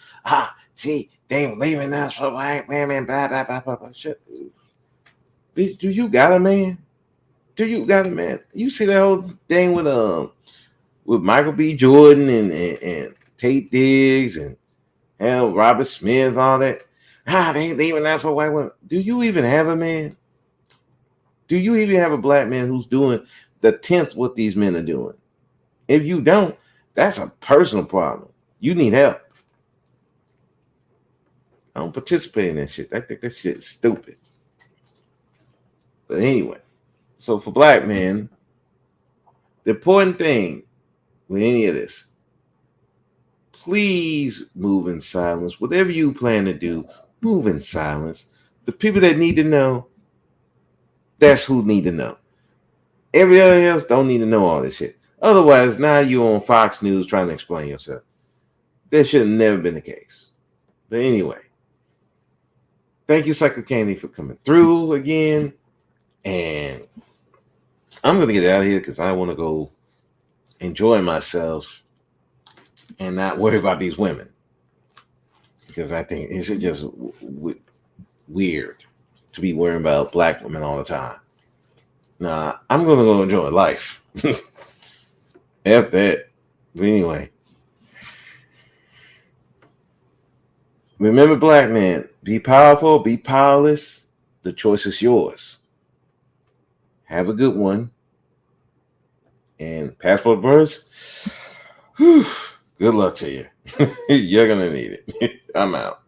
see, they ain't leaving us for white women. Blah, blah, blah, blah, blah. Shut. Bitch, do you got a man? Do you got a man? You see that whole thing with with Michael B. Jordan and Tate Diggs and hell, Robert Smith, all that. They even ask for white women. Do you even have a man? Do you even have a black man who's doing the 10th what these men are doing? If you don't, that's a personal problem. You need help. I don't participate in that shit. I think that shit is stupid. But anyway, so for black men, the important thing with any of this, please move in silence. Whatever you plan to do, move in silence. The people that need to know, that's who need to know. Everybody else don't need to know all this shit. Otherwise, now you're on Fox News trying to explain yourself. That should have never been the case. But anyway, thank you, Psycho Candy, for coming through again. And I'm going to get out of here because I want to go enjoy myself and not worry about these women. Because I think it's just weird to be worrying about black women all the time. Nah, I'm going to go enjoy life. F that. But anyway. Remember, black men, be powerful, be powerless. The choice is yours. Have a good one. And passport birds, good luck to you. You're going to need it. I'm out.